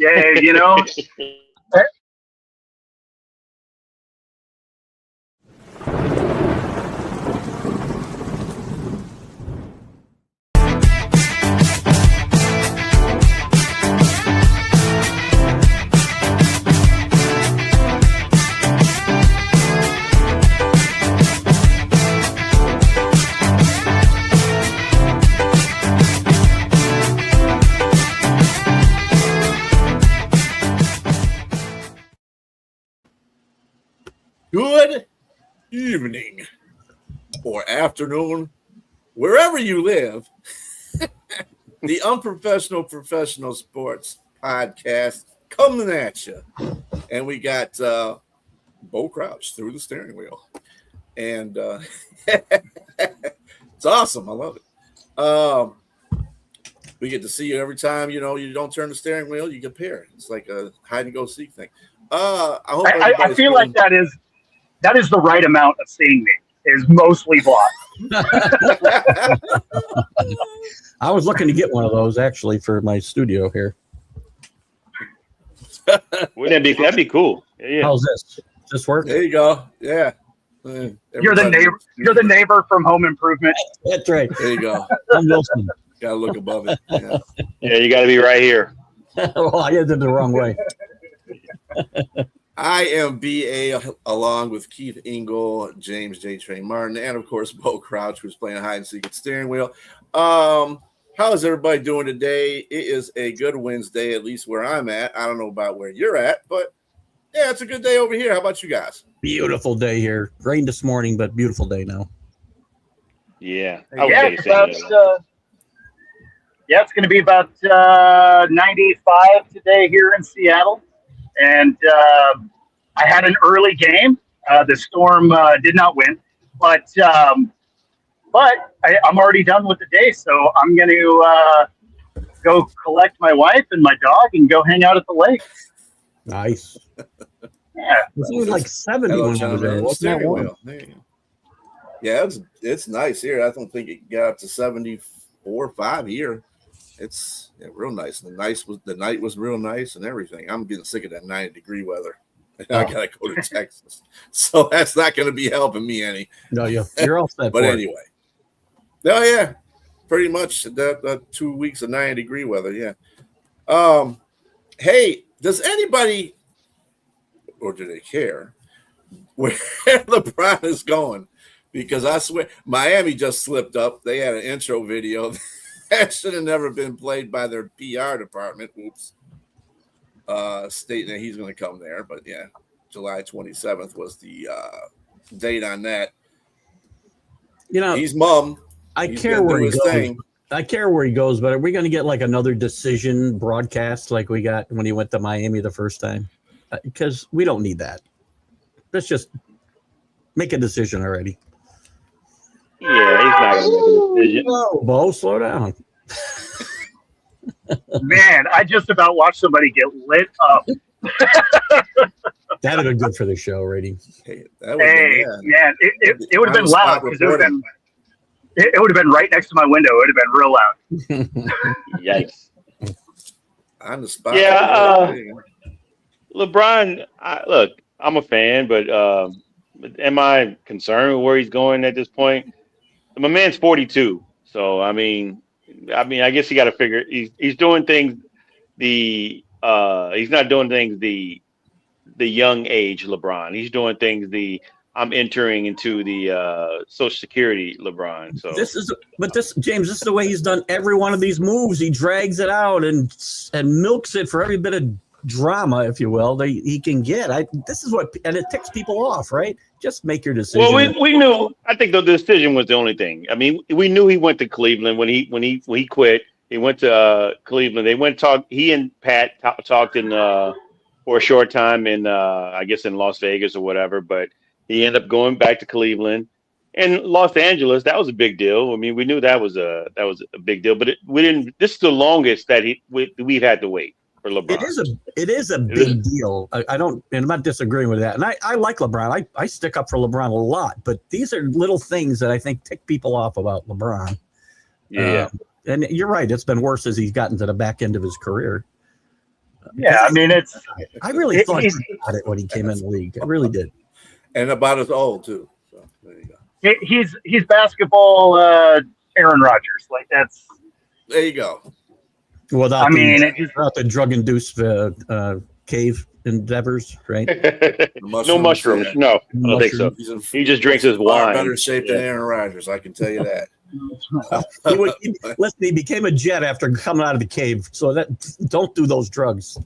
Yeah, you know. Good evening or afternoon, wherever you live. The Unprofessional Professional Sports Podcast coming at you. And we got Bo Crouch through the steering wheel. And it's awesome. I love it. We get to see you every time, you don't turn the steering wheel, you compare. It's like a hide and go seek thing. I feel like that is the right amount of seeing me. Is mostly blocked. I was looking to get one of those actually for my studio here. Wouldn't that'd be cool? Yeah. How's this? Does this work? There you go. Yeah. You're the neighbor. You're the neighbor from Home Improvement. That's right. There you go. I'm Wilson. Gotta look above it. Yeah, you got to be right here. Well, I did it the wrong way. I am BA along with Keith Engel, James J. Train Martin, and of course Bo Crouch, who's playing hide and seek at steering wheel. How is everybody doing today? It is a good Wednesday, at least where I'm at. I don't know about where you're at, but yeah, it's a good day over here. How about you guys? Beautiful day here. Rain this morning, but beautiful day now. Yeah. It's going to be about 95 today here in Seattle. And I had an early game. The Storm did not win, but I'm already done with the day. So I'm going to go collect my wife and my dog and go hang out at the lake. Nice. Yeah. It was like 70 when I was there. Wasn't that warm? Yeah, it's nice here. I don't think it got up to 74, 5 here. It's real nice. The night was real nice and everything. I'm getting sick of that 90-degree weather. I gotta go to Texas, so that's not going to be helping me any. No, you're all set. But anyway, yeah, pretty much that 2 weeks of 90-degree weather. Yeah. Hey, does anybody, or do they care where LeBron is going? Because I swear, Miami just slipped up. They had an intro video. That should have never been played by their PR department. Oops. Stating that he's going to come there. But, yeah, July 27th was the date on that. He's mum. I care where he goes. I care where he goes, but are we going to get like another decision broadcast like we got when he went to Miami the first time? Because we don't need that. Let's just make a decision already. Yeah, he's not going to make a decision. Whoa, Bo, slow down. Man, I just about watched somebody get lit up. That'd have been good for the show rating. Man, it would have been loud because it would have been right next to my window. It would have been real loud. Yikes. On the spot. Yeah, LeBron, look, I'm a fan, but am I concerned with where he's going at this point? My man's 42, so I mean, I guess you got to figure he's doing things. He's not doing things the young age LeBron. He's doing things I'm entering into the Social Security LeBron. So James, this is the way he's done every one of these moves. He drags it out and milks it for every bit of drama, if you will, that he can get. This is and it ticks people off, right? Just make your decision. Well, we knew. I think the decision was the only thing. I mean, we knew he went to Cleveland when he quit. He went to Cleveland. They went talk. He and Pat talked in for a short time in I guess in Las Vegas or whatever. But he ended up going back to Cleveland and Los Angeles. That was a big deal. I mean, we knew that was a big deal. But we didn't. This is the longest that we've had to wait for LeBron. It is a big deal. I'm not disagreeing with that. And I like LeBron. I stick up for LeBron a lot, but these are little things that I think tick people off about LeBron. Yeah. And you're right. It's been worse as he's gotten to the back end of his career. Yeah, I mean, it's. I really thought he's, about it when he came in the league. I really did. And about as old too. So there you go. he's basketball Aaron Rodgers. Like that's. There you go. Without without the drug-induced cave endeavors, right? No mushrooms. Yeah. No, I don't think so. He just drinks his far wine. better shape than Aaron Rodgers, I can tell you that. He became a Jet after coming out of the cave. So don't do those drugs.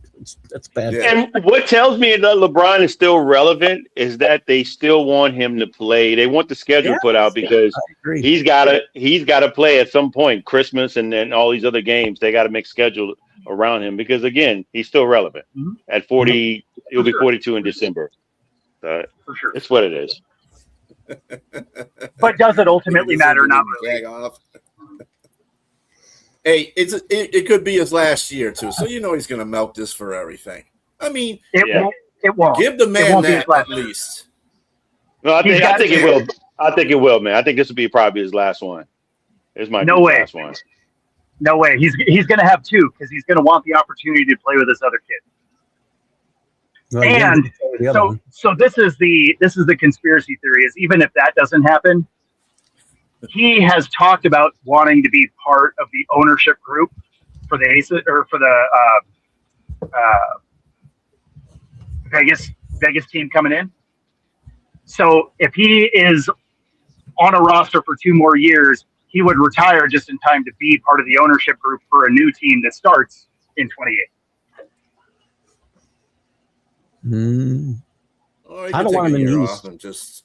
That's bad. Yeah. And what tells me that LeBron is still relevant is that they still want him to play. They want the schedule put out because he's got to play at some point. Christmas and then all these other games, they got to make schedule around him because again, he's still relevant. Mm-hmm. At 40, he'll be 42 in December. For sure, it's what it is. But does it ultimately matter? Not really. Hey, it could be his last year too, so you know he's going to milk this for everything. I mean, it won't. Give the man that at least. No, I think it will. I think it will, man. I think this will be probably his last one. This might be his last one. No way. He's going to have two because he's going to want the opportunity to play with this other kid. Well, and so this is the conspiracy theory is even if that doesn't happen, he has talked about wanting to be part of the ownership group for the Aces or for the Vegas team coming in. So if he is on a roster for 2 more years, he would retire just in time to be part of the ownership group for a new team that starts in 28. I don't want him in the East.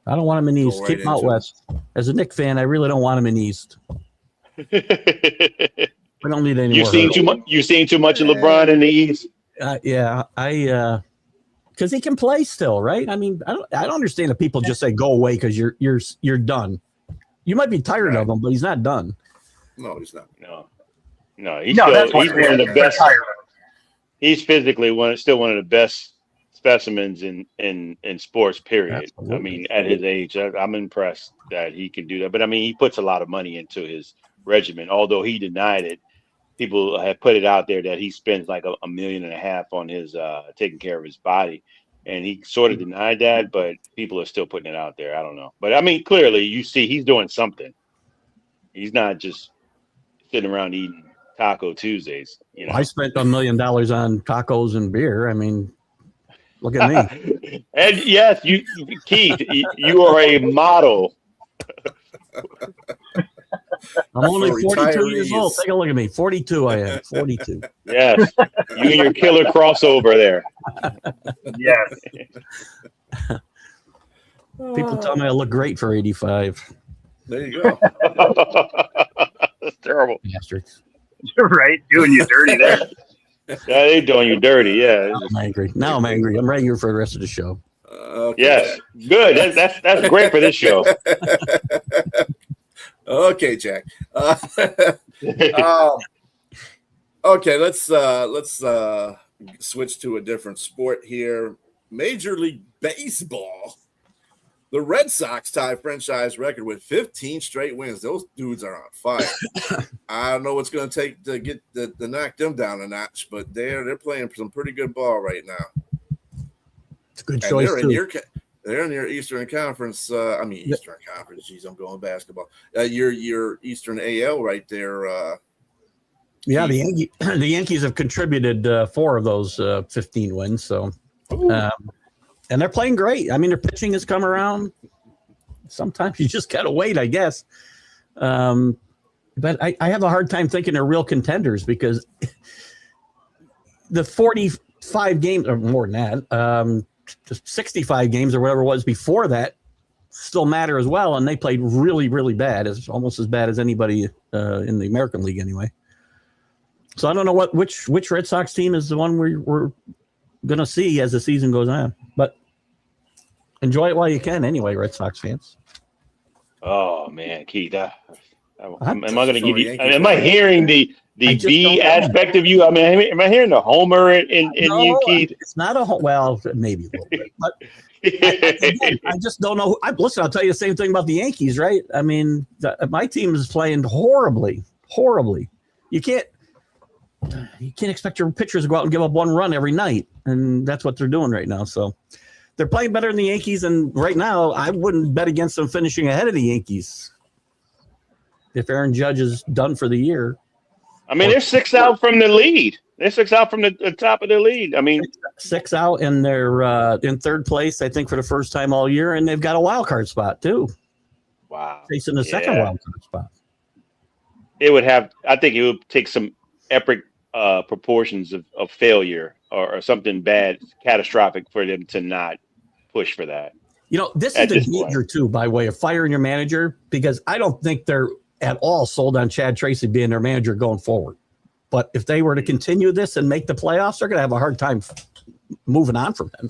I don't want him in the East. Keep him out West. As a Knicks fan, I really don't want him in the East. We don't need any more. You've seen too much of LeBron in the East. Because he can play still, right? I mean, I don't understand if people just say go away because you're done. You might be tired of him, but he's not done. No, he's not. No, he's one of the best. He's physically still one of the best specimens in sports, period. Absolutely. I mean, at his age, I'm impressed that he can do that. But I mean, he puts a lot of money into his regimen. Although he denied it, people have put it out there that he spends like $1.5 million on his taking care of his body. And he sort of denied that, but people are still putting it out there. I don't know. But I mean, clearly you see he's doing something. He's not just sitting around eating Taco Tuesdays. You know? I spent $1 million on tacos and beer. I mean, look at me. And yes, Keith, you are a model. I'm only 42 years old. Take a look at me. 42 I am. 42. Yes. You and your killer crossover there. Yes. People tell me I look great for 85. There you go. That's terrible. Bastards. You're right. Doing you dirty there. Yeah, they're doing you dirty. Yeah. I'm angry. Now I'm angry. I'm ready for the rest of the show. Okay. Yes. Good. That's great for this show. Okay, Jack. Okay, let's switch to a different sport here. Major League Baseball. The Red Sox tie franchise record with 15 straight wins. Those dudes are on fire. I don't know what's going to take to get to knock them down a notch, but they're playing some pretty good ball right now. It's a good choice too. They're in your Eastern Conference. Eastern Conference. Geez, I'm going basketball. Your Eastern AL right there. Yeah, the Yankees have contributed 4 of those 15 wins. So, and they're playing great. I mean, their pitching has come around. Sometimes you just gotta wait, I guess. But I have a hard time thinking they're real contenders because the 45 games or more than that. Just 65 games or whatever it was before that still matter as well. And they played really, really bad. It's almost as bad as anybody in the American League anyway. So I don't know which Red Sox team is the one we're going to see as the season goes on. But enjoy it while you can anyway, Red Sox fans. Oh, man, Keith. Am I going to give you – am I hearing the B aspect of you? I mean, am I hearing the homer in you, Keith? It's not a well, maybe a little bit, but I just don't know. Listen, I'll tell you the same thing about the Yankees, right? I mean, my team is playing horribly. You can't. you can't expect your pitchers to go out and give up one run every night, and that's what they're doing right now. So they're playing better than the Yankees, and right now I wouldn't bet against them finishing ahead of the Yankees if Aaron Judge is done for the year. I mean, they're 6 out from the lead. They're 6 out from the top of their lead. I mean, 6 out, and they're in third place, I think, for the first time all year, and they've got a wild card spot too. wow, Facing the second wild card spot. I think it would take some epic proportions of failure or something bad, catastrophic for them to not push for that. This is the danger too, by way of firing your manager, because I don't think they're at all sold on Chad Tracy being their manager going forward. But if they were to continue this and make the playoffs, they're going to have a hard time moving on from him.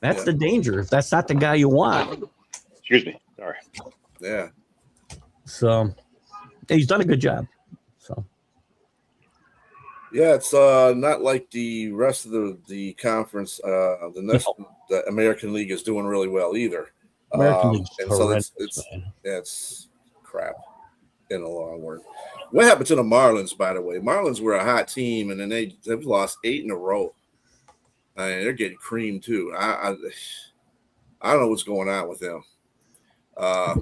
That's the danger. If that's not the guy you want. Excuse me. Sorry. Yeah. So he's done a good job. So. Yeah, it's not like the rest of the conference. The American League is doing really well either. American League's and so it's crap in the long run. What happened to the Marlins, by the way? Marlins were a hot team, and then they've lost 8 in a row. I mean, they're getting creamed too. I don't know what's going on with them.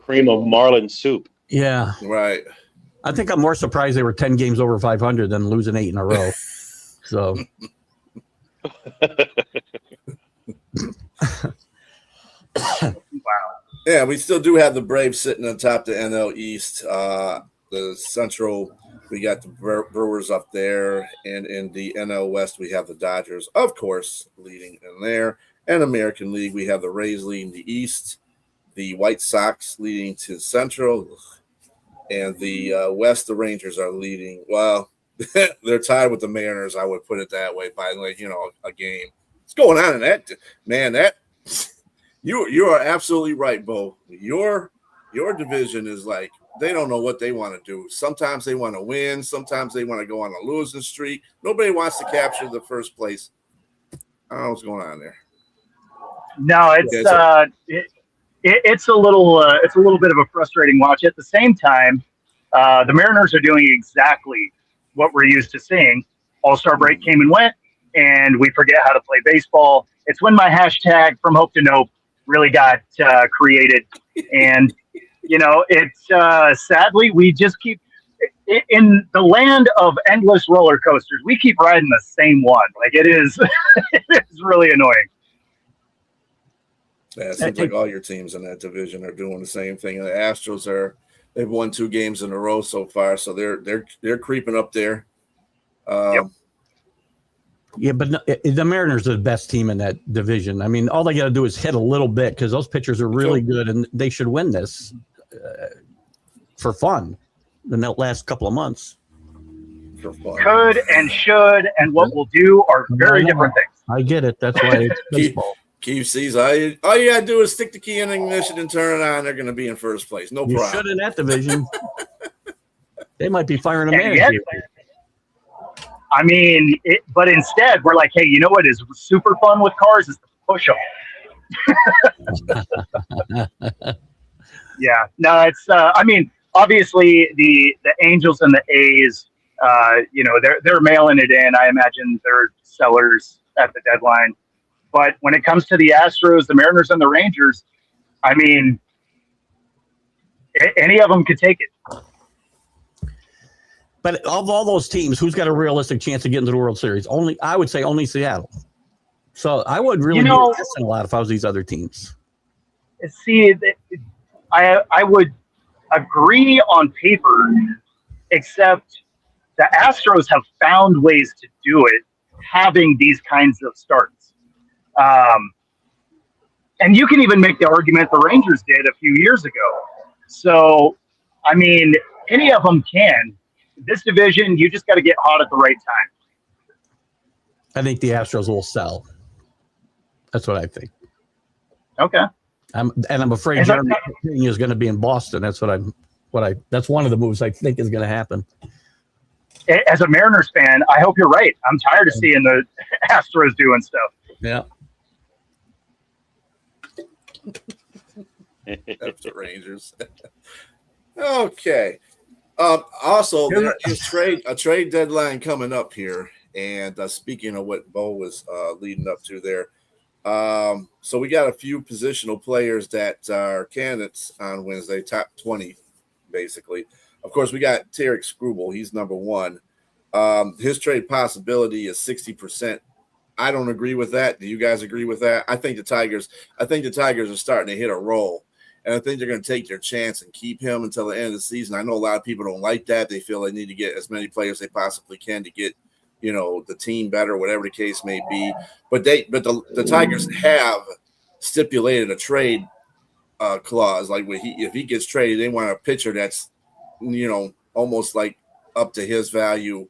Cream of Marlin soup. Yeah. Right. I think I'm more surprised they were 10 games over 500 than losing 8 in a row. So. Wow. Yeah, we still do have the Braves sitting on top of the NL East. The Central, we got the Brewers up there. And in the NL West, we have the Dodgers, of course, leading in there. And American League, we have the Rays leading the East, the White Sox leading to Central. And the West, the Rangers are leading. Well, they're tied with the Mariners, I would put it that way, by a game. What's going on in that? Man, you are absolutely right, Bo. Your division is like, they don't know what they want to do. Sometimes they want to win. Sometimes they want to go on a losing streak. Nobody wants to capture the first place. I don't know what's going on there. No, it's a little bit of a frustrating watch. At the same time, the Mariners are doing exactly what we're used to seeing. All-Star break came and went, and we forget how to play baseball. It's when my hashtag from Hope to Nope really got created, and it's sadly we just keep in the land of endless roller coasters. We keep riding the same one. Like it is, it's really annoying. Yeah, it seems like all your teams in that division are doing the same thing. The Astros they've won 2 games in a row so far, so they're creeping up there. Yep. Yeah, but the Mariners are the best team in that division. I mean, all they got to do is hit a little bit because those pitchers are really good, and they should win this for fun in that last couple of months. Could and should and what we'll do are very different things. I get it. That's why it's baseball. Keith sees all you got to do is stick the key in the ignition and turn it on. They're going to be in first place. No problem. You should in that division. They might be firing a manager. I mean, but instead, we're like, hey, you know what is super fun with cars is to push them. Yeah. No, it's, I mean, obviously the Angels and the A's, they're mailing it in. I imagine they're sellers at the deadline. But when it comes to the Astros, the Mariners, and the Rangers, I mean, any of them could take it. But of all those teams, who's got a realistic chance of getting to the World Series? I would say only Seattle. So I would really be investing a lot if I was these other teams. See, I would agree on paper, except the Astros have found ways to do it, having these kinds of starts. And you can even make the argument the Rangers did a few years ago. So, I mean, any of them can. This division, you just got to get hot at the right time. I think the Astros will sell. That's what I think. Okay. I'm afraid Jeremy Pena is going to be in Boston. That's that's one of the moves I think is going to happen. As a Mariners fan, I hope you're right. I'm tired of seeing the Astros doing stuff. Yeah. That's the Rangers. Okay. Also, there is a trade deadline coming up here. And speaking of what Bo was leading up to there, so we got a few positional players that are candidates on Wednesday, top 20, basically. Of course, we got Tarek Struble. He's number one. His trade possibility is 60%. I don't agree with that. Do you guys agree with that? I think the Tigers are starting to hit a roll. And I think they're going to take their chance and keep him until the end of the season. I know a lot of people don't like that. They feel they need to get as many players they possibly can to get, the team better, whatever the case may be. But the Tigers have stipulated a trade clause. Like if he gets traded, they want a pitcher that's, almost like up to his value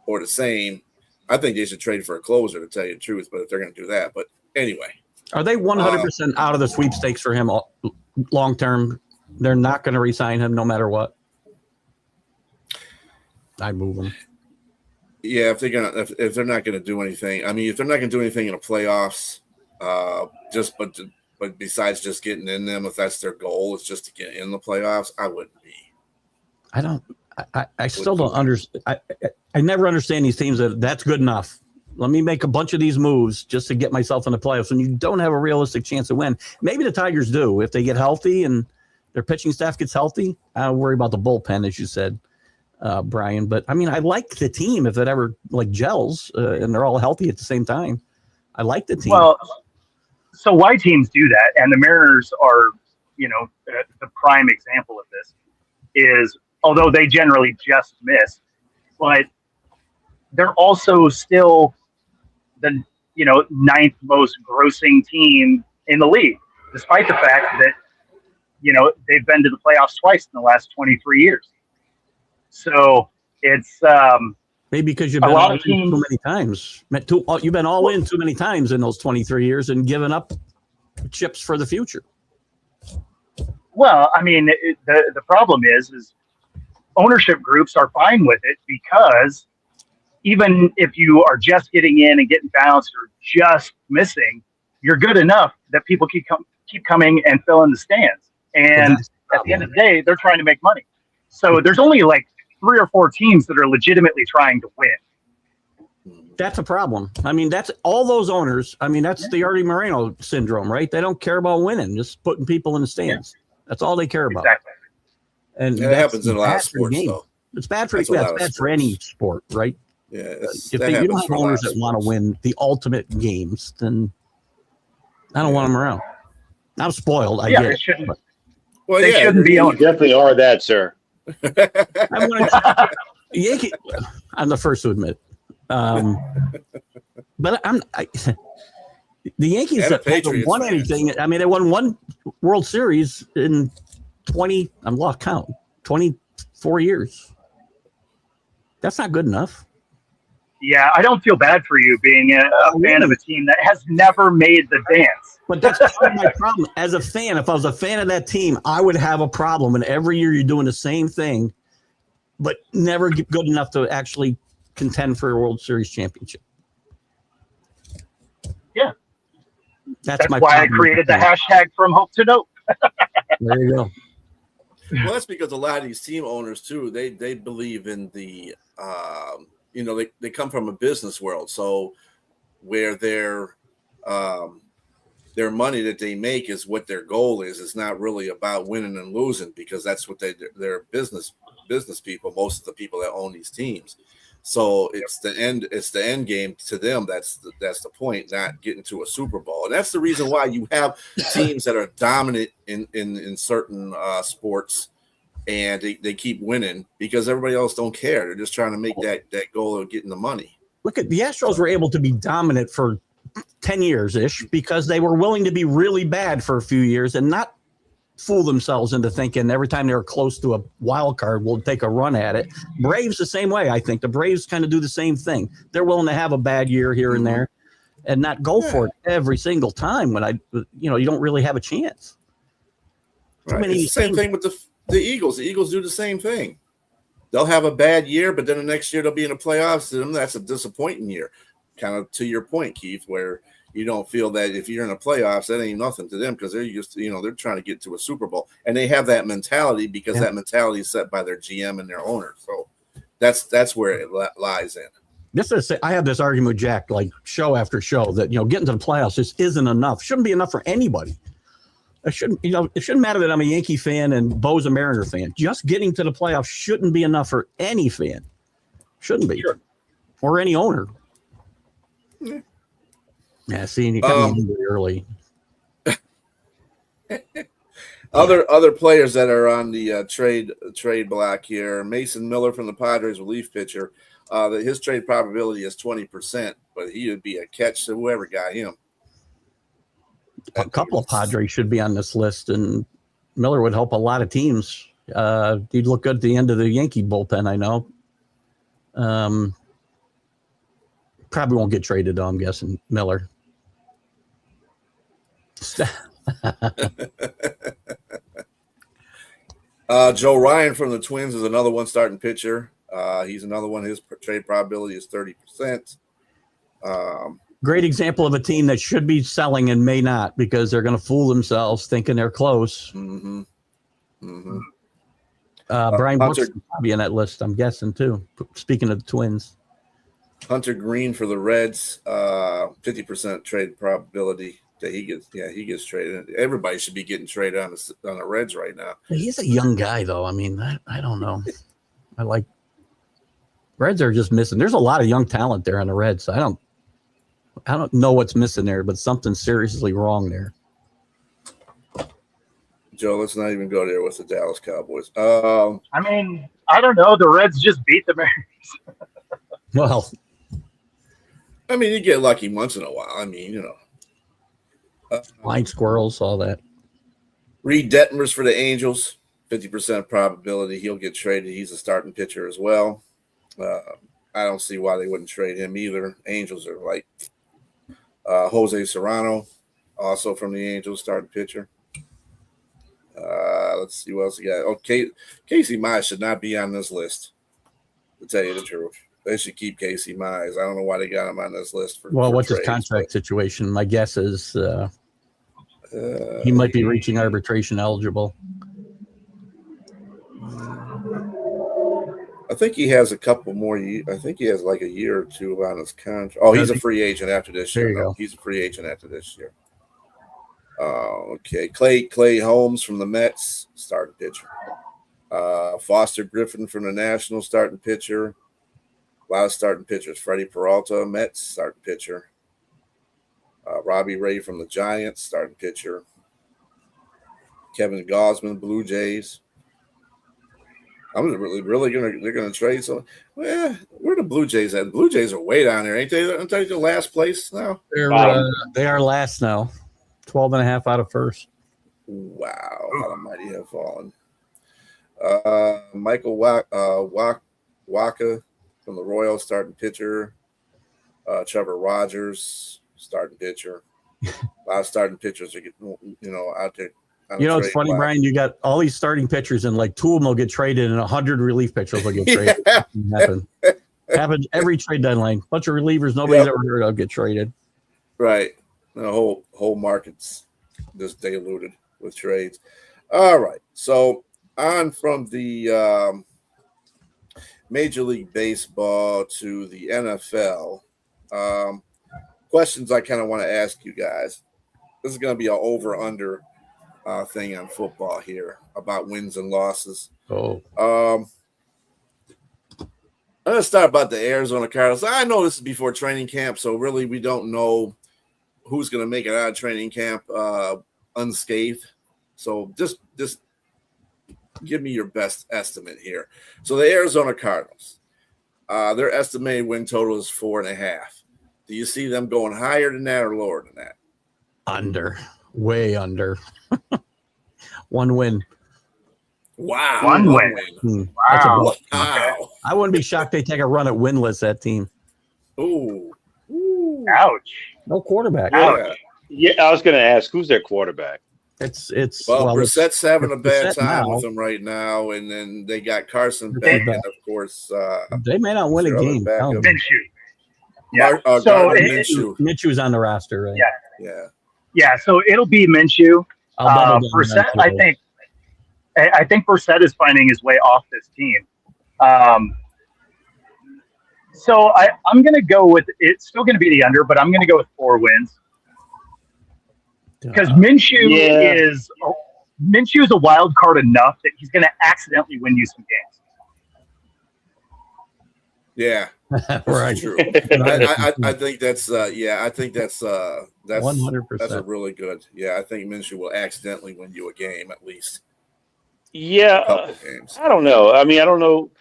or the same. I think they should trade for a closer, to tell you the truth. But if they're going to do that, but anyway. Are they 100% out of the sweepstakes for him long term? They're not going to re-sign him no matter what. I move him. Yeah, if they're not going to do anything, if they're not going to do anything in the playoffs, but besides just getting in them, if that's their goal, is just to get in the playoffs, I wouldn't be. I still don't understand. I never understand these teams that's good enough. Let me make a bunch of these moves just to get myself in the playoffs, and you don't have a realistic chance to win. Maybe the Tigers do if they get healthy and their pitching staff gets healthy. I don't worry about the bullpen, as you said, Brian. But I like the team if it ever gels and they're all healthy at the same time. I like the team. Well, so why teams do that, and the Mariners are, the prime example of this. Is although they generally just miss, but they're also still the ninth most grossing team in the league, despite the fact that they've been to the playoffs twice in the last 23 years. So it's maybe because you've been all in too many times. You've been all in too many times in those 23 years and given up chips for the future. Well, the problem is ownership groups are fine with it because even if you are just getting in and getting bounced or just missing, you're good enough that people keep coming and filling the stands. And at the end of the day, they're trying to make money. So there's only 3 or 4 teams that are legitimately trying to win. That's a problem. That's all those owners. That's the Artie Moreno syndrome, right? They don't care about winning, just putting people in the stands. Yeah. That's all they care about. Exactly. And it happens in a lot of sports, though. It's bad for for any sport, right? Yeah. If you don't have owners that want to win the ultimate games, then I don't want them around. I'm spoiled. I get it. They shouldn't be owned. You definitely are that, sir. Yankee. I'm the first to admit. But the Yankees haven't won anything. They won one World Series in 24 years. That's not good enough. Yeah, I don't feel bad for you being a fan of a team that has never made the dance. But that's part of my problem. As a fan, if I was a fan of that team, I would have a problem. And every year you're doing the same thing, but never good enough to actually contend for a World Series championship. Yeah. That's why I created the hashtag from hope to nope. There you go. Well, that's because a lot of these team owners too, they believe in the they come from a business world. So where their money that they make is what their goal is. It's not really about winning and losing because that's what they're business people, most of the people that own these teams. So it's the end game to them. That's the point, not getting to a Super Bowl. And that's the reason why you have teams that are dominant in certain sports and they keep winning because everybody else don't care. They're just trying to make that goal of getting the money. Look at the Astros were able to be dominant for 10 years-ish because they were willing to be really bad for a few years and not fool themselves into thinking every time they were close to a wild card, we'll take a run at it. Braves the same way, I think. The Braves kind of do the same thing. They're willing to have a bad year here and there and not go for it every single time when you don't really have a chance. Right. It's the same thing with the Eagles. The Eagles do the same thing. They'll have a bad year, but then the next year they'll be in the playoffs. And that's a disappointing year. Kind of to your point, Keith, where, you don't feel that if you're in the playoffs, that ain't nothing to them because they're used to, they're trying to get to a Super Bowl. And they have that mentality because that mentality is set by their GM and their owner. So that's where it lies in. I have this argument with Jack, like show after show, that getting to the playoffs just isn't enough. Shouldn't be enough for anybody. It shouldn't matter that I'm a Yankee fan and Bo's a Mariner fan. Just getting to the playoffs shouldn't be enough for any fan. Shouldn't be, or any owner. Yeah, see, you got me early. Other players that are on the trade block here: Mason Miller from the Padres, relief pitcher. His trade probability is 20%, but he would be a catch to whoever got him. A couple of Padres should be on this list, and Miller would help a lot of teams. He'd look good at the end of the Yankee bullpen, I know. Probably won't get traded, though, I'm guessing, Miller. Joe Ryan from the Twins is another one starting pitcher. He's another one. His trade probability is 30%. Great example of a team that should be selling and may not because they're going to fool themselves thinking they're close. Mm-hmm. Mm-hmm. Brian Brooks will be in that list, I'm guessing, too. Speaking of the Twins. Hunter Green for the Reds, 50% trade probability that he gets traded. Everybody should be getting traded on the Reds right now. He's a young guy, though. I mean, I don't know. Reds are just missing. There's a lot of young talent there on the Reds. I don't know what's missing there, but something's seriously wrong there. Joe, let's not even go there with the Dallas Cowboys. I mean, I don't know. The Reds just beat the Mariners. Well, I mean, you get lucky once in a while. I mean, blind squirrels, all that. Reed Detmers for the Angels, 50% probability he'll get traded. He's a starting pitcher as well. I don't see why they wouldn't trade him either. Angels are like Jose Serrano, also from the Angels, starting pitcher. Let's see what else we got. Okay, Casey Mize should not be on this list, to tell you the truth. They should keep Casey Mize. I don't know why they got him on this list. What's his contract situation? My guess is he might be reaching arbitration eligible. I think he has a couple more. I think he has like a year or two on his contract. Oh, he's a free agent after this year. No, he's a free agent after this year. Okay. Clay Holmes from the Mets, starting pitcher. Foster Griffin from the Nationals, starting pitcher. A lot of starting pitchers. Freddie Peralta, Mets, starting pitcher. Robbie Ray from the Giants, starting pitcher. Kevin Gausman, Blue Jays. I'm really they're gonna trade. So, well, where the Blue Jays at? The Blue Jays are way down there, ain't they? Aren't they the last place now? They are last now. 12.5 out of first. Wow, how mighty have fallen. Michael Waka from the Royals, starting pitcher. Trevor Rogers, starting pitcher. A lot of starting pitchers are getting, out there. It's funny, Brian. You got all these starting pitchers, and like 2 of them will get traded, and 100 relief pitchers will get traded. Yeah. Happens every trade deadline. Bunch of relievers nobody's ever heard of get traded. Right. The whole market's just diluted with trades. All right. So on from the Major League Baseball to the NFL. Questions I kind of want to ask you guys. This is going to be an over-under thing on football here about wins and losses. I'm going to start about the Arizona Cardinals. I know this is before training camp, so really we don't know who's going to make it out of training camp unscathed. So just give me your best estimate here. So the Arizona Cardinals, their estimated win total is 4.5. Do you see them going higher than that or lower than that? Under. Way under. 1 win. Wow. One win. Wow. Wow. I wouldn't be shocked they take a run at winless, that team. Ooh. Ouch. No quarterback. Yeah, I was going to ask, who's their quarterback? Brissett's having a bad time now with them right now, and then they got Carson back, and of course, they may not win a game. Yeah. Gardner Minshew. Minshew's on the roster, right? Yeah. So it'll be Minshew. I'll double down on Brissett, Minshew. I think Brissett is finding his way off this team. So I'm going to go with, it's still going to be the under, but I'm going to go with 4 wins. Because Minshew is a wild card enough that he's going to accidentally win you some games. Yeah, right. True. I think that's I think that's 100%. That's a really good. Yeah, I think Minshew will accidentally win you a game at least. Yeah, a couple games. I don't know. I mean, I don't know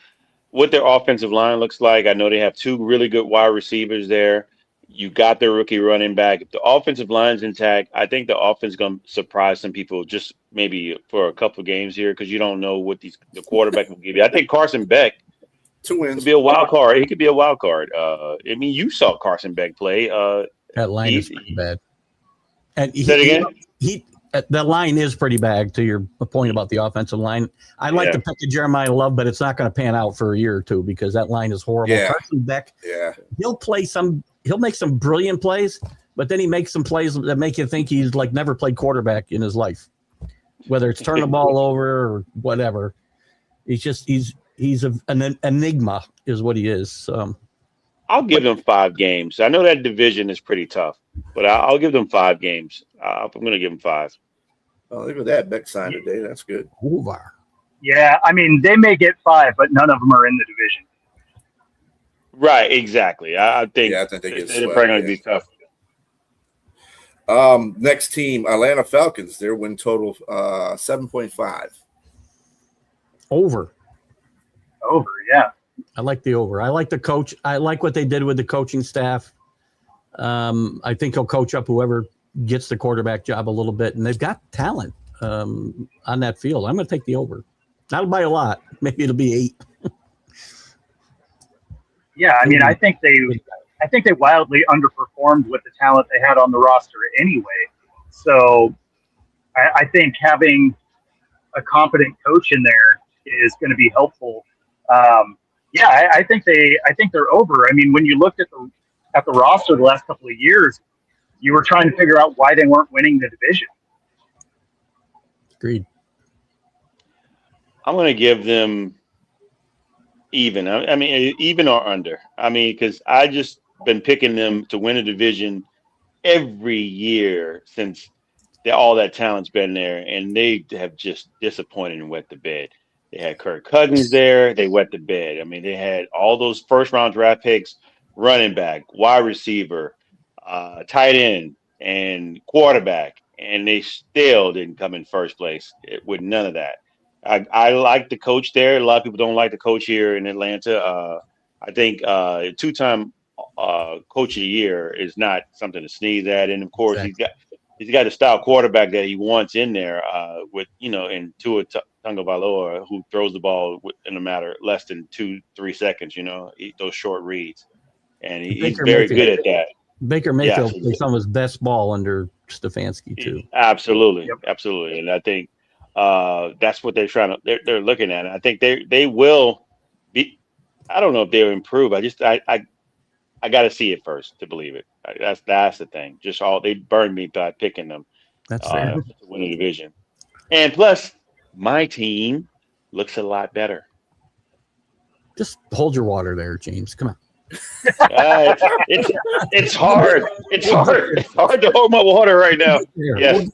what their offensive line looks like. I know they have 2 really good wide receivers there. You got their rookie running back. If the offensive line's intact, I think the offense is going to surprise some people just maybe for a couple of games here because you don't know what the quarterback will give you. I think Carson Beck 2 wins could be a wild card. He could be a wild card. I mean, you saw Carson Beck play. That line is pretty bad. And the line is pretty bad. To your point about the offensive line, I like to pick Jeremiah Love, but it's not going to pan out for a year or two because that line is horrible. Yeah. Carson Beck, he'll make some brilliant plays, but then he makes some plays that make you think he's like never played quarterback in his life, whether it's turn the ball over or whatever. He's an enigma is what he is. I'll give them 5 games. I know that division is pretty tough, but I'll give them 5 games. I'm going to give them 5. Oh, look at that. Beck signed today. That's good. Over. Yeah, I mean, they may get 5, but none of them are in the division. Right, exactly. I think they get they're probably going to be tough. Next team, Atlanta Falcons. Their win total 7.5. Over, yeah. I like the over. I like the coach. I like what they did with the coaching staff. I think he'll coach up whoever gets the quarterback job a little bit, and they've got talent on that field. I'm going to take the over. Not by a lot. Maybe it'll be 8. Yeah, I mean, I think they wildly underperformed with the talent they had on the roster anyway. So I think having a competent coach in there is going to be helpful. I think they're over. I mean, when you looked at the roster the last couple of years, you were trying to figure out why they weren't winning the division. Agreed. I'm going to give them even. I mean, even or under. I mean, because I just been picking them to win a division every year since all that talent's been there, and they have just disappointed and wet the bed. They had Kirk Cousins there. They wet the bed. I mean, they had all those first-round draft picks, running back, wide receiver, tight end, and quarterback, and they still didn't come in first place with none of that. I like the coach there. A lot of people don't like the coach here in Atlanta. I think 2-time coach of the year is not something to sneeze at, and of course he's got a style quarterback that he wants in there with in Tua Tagovailoa, who throws the ball in a matter less than 2-3 seconds. Those short reads, and he's very good at that. Baker Mayfield played some of his best ball under Stefanski too. Absolutely, absolutely, and I think that's what they're trying to. They're looking at. I think they will be. I don't know if they'll improve. I got to see it first to believe it. That's the thing. Just they burned me by picking them. That's fair. To win the division, and plus my team looks a lot better. Just hold your water there, James. Come on. It's hard. It's hard to hold my water right now. Yes.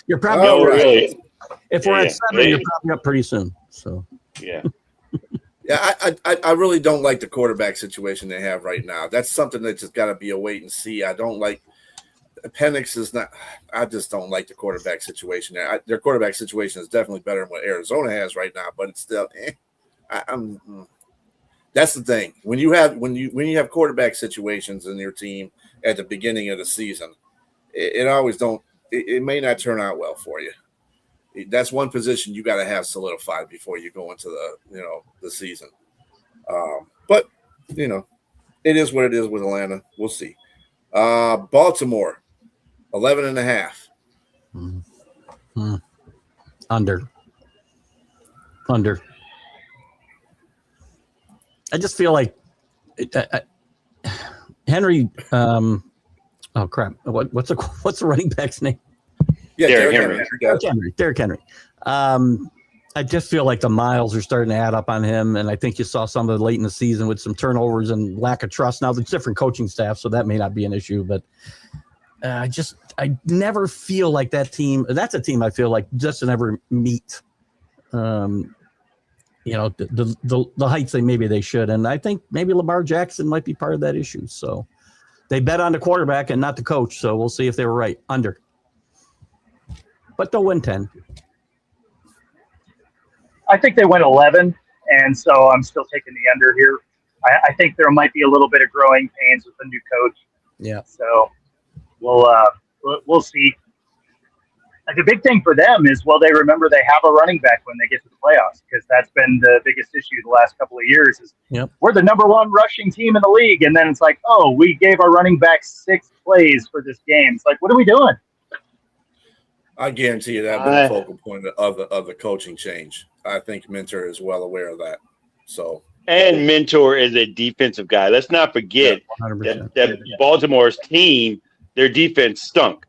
You're probably really. If we're at 7, you're probably up pretty soon. So yeah. Yeah, I really don't like the quarterback situation they have right now. That's something that's just got to be a wait and see. I don't like Penix is not. I just don't like the quarterback situation there. Their quarterback situation is definitely better than what Arizona has right now, but it's still. That's the thing. When you have quarterback situations in your team at the beginning of the season, it always don't. It may not turn out well for you. That's one position you got to have solidified before you go into the season. But it is what it is with Atlanta. We'll see. Baltimore, 11.5. Under. I just feel like Henry. Oh crap! What's the running back's name? Yeah, Derrick Henry. Derrick Henry. I just feel like the miles are starting to add up on him, and I think you saw some of it late in the season with some turnovers and lack of trust. Now, there's different coaching staff, so that may not be an issue, but I never feel like that team. That's a team I feel like just never meet. The heights maybe they should, and I think maybe Lamar Jackson might be part of that issue. So they bet on the quarterback and not the coach. So we'll see if they were right. Under, but they'll win 10. I think they went 11, and so I'm still taking the under here. I think there might be a little bit of growing pains with the new coach. Yeah. So we'll see. And the big thing for them is, they remember they have a running back when they get to the playoffs, because that's been the biggest issue the last couple of years. Is we're the number one rushing team in the league, and then it's like, oh, we gave our running back 6 plays for this game. It's like, what are we doing? I guarantee you that was the focal point of the coaching change. I think Mentor is well aware of that. So, and Mentor is a defensive guy. Let's not forget that Baltimore's team, their defense stunk.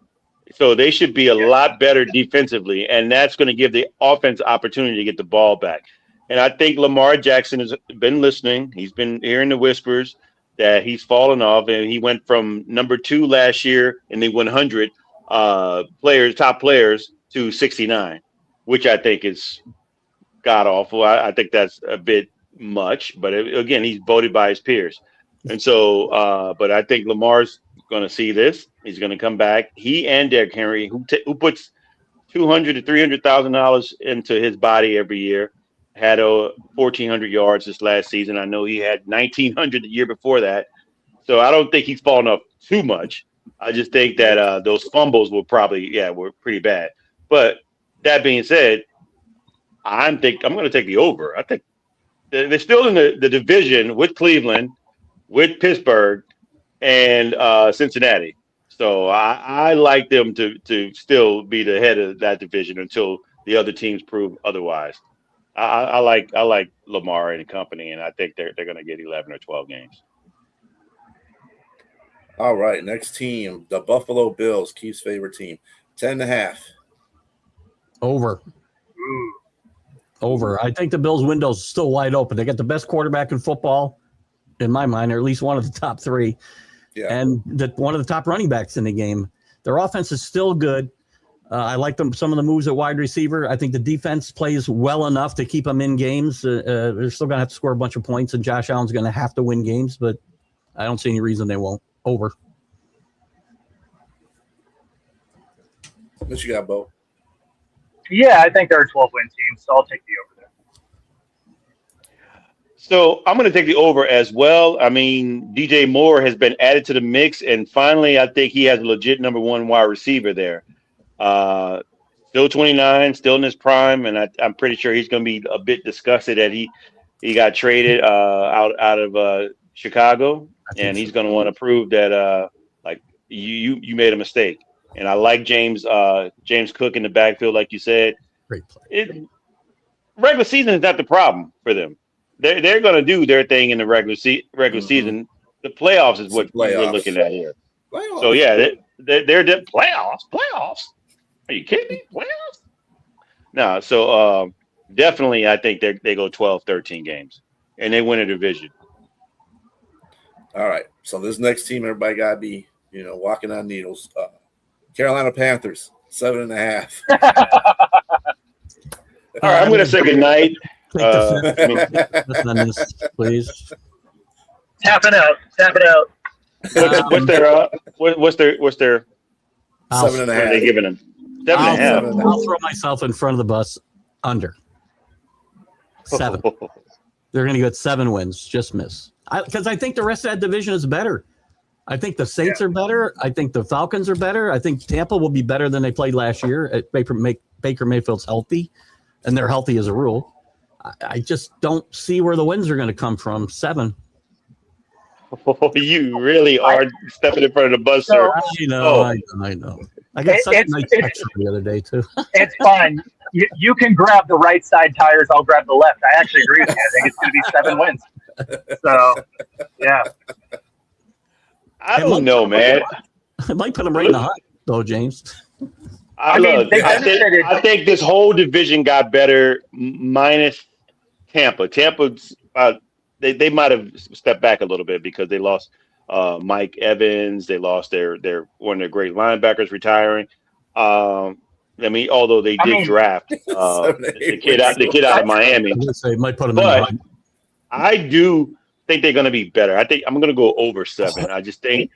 So they should be a lot better defensively, and that's going to give the offense opportunity to get the ball back. And I think Lamar Jackson has been listening. He's been hearing the whispers that he's fallen off, and he went from number 2 last year in the 100 top players to 69, which I think is god awful. I think that's a bit much, but again, he's voted by his peers. And so, but I think Lamar's going to see this. He's going to come back. He and Derrick Henry, who puts $200,000 to $300,000 into his body every year, had 1,400 yards this last season. I know he had 1,900 the year before that. So I don't think he's fallen off too much. I just think that those fumbles were were pretty bad. But that being said, I'm going to take the over. I think they're still in the division with Cleveland, with Pittsburgh, and Cincinnati. So I like them to still be the head of that division until the other teams prove otherwise. I like Lamar and company, and I think they're going to get 11 or 12 games. All right, next team, the Buffalo Bills, Keith's favorite team, 10.5. Over. I think the Bills' window's still wide open. They got the best quarterback in football, in my mind, or at least one of the top 3, and one of the top running backs in the game. Their offense is still good. I like some of the moves at wide receiver. I think the defense plays well enough to keep them in games. They're still going to have to score a bunch of points, and Josh Allen's going to have to win games, but I don't see any reason they won't. Over. What you got, Bo? Yeah, I think they're a 12-win team, so I'll take the over there. So I'm going to take the over as well. I mean, DJ Moore has been added to the mix, and finally, I think he has a legit number 1 wide receiver there. Still 29, still in his prime, and I'm pretty sure he's going to be a bit disgusted that he got traded out of Chicago, and he's going to want to prove that you made a mistake. And I like James Cook in the backfield, like you said. Great play. Regular season is not the problem for them. They're going to do their thing in the regular season. The playoffs is what we're looking at here. Playoffs. So yeah, they're playoffs. Playoffs? Are you kidding me? Playoffs? No. So definitely, I think they go 12, 13 games, and they win a division. All right. So this next team, everybody got to be walking on needles. Carolina Panthers, 7.5. All right, I'm going to say goodnight. Please. Tap it out. What's their 7.5. What are they giving them? 7.5. I'll throw myself in front of the bus. Under 7. They're going to get 7 wins. Just miss. Because I think the rest of that division is better. I think the Saints are better. I think the Falcons are better. I think Tampa will be better than they played last year. Baker Mayfield's healthy, and they're healthy as a rule. I just don't see where the wins are going to come from. 7. Oh, you really are stepping in front of the bus, sir. I know. I got such a nice picture the other day, too. It's fine. You can grab the right side tires. I'll grab the left. I actually agree with you. I think it's going to be 7 wins. So, yeah. I don't know, man. I might put them right in the hunt, though, James. I mean, they benefited. I think this whole division got better, minus Tampa. Tampa's they might have stepped back a little bit because they lost Mike Evans. They lost their one of their great linebackers retiring. I mean, although they did draft the kid out of Miami. I'm gonna say might put them But in the hunt. I do think they're going to be better. I think I'm going to go over 7. I just think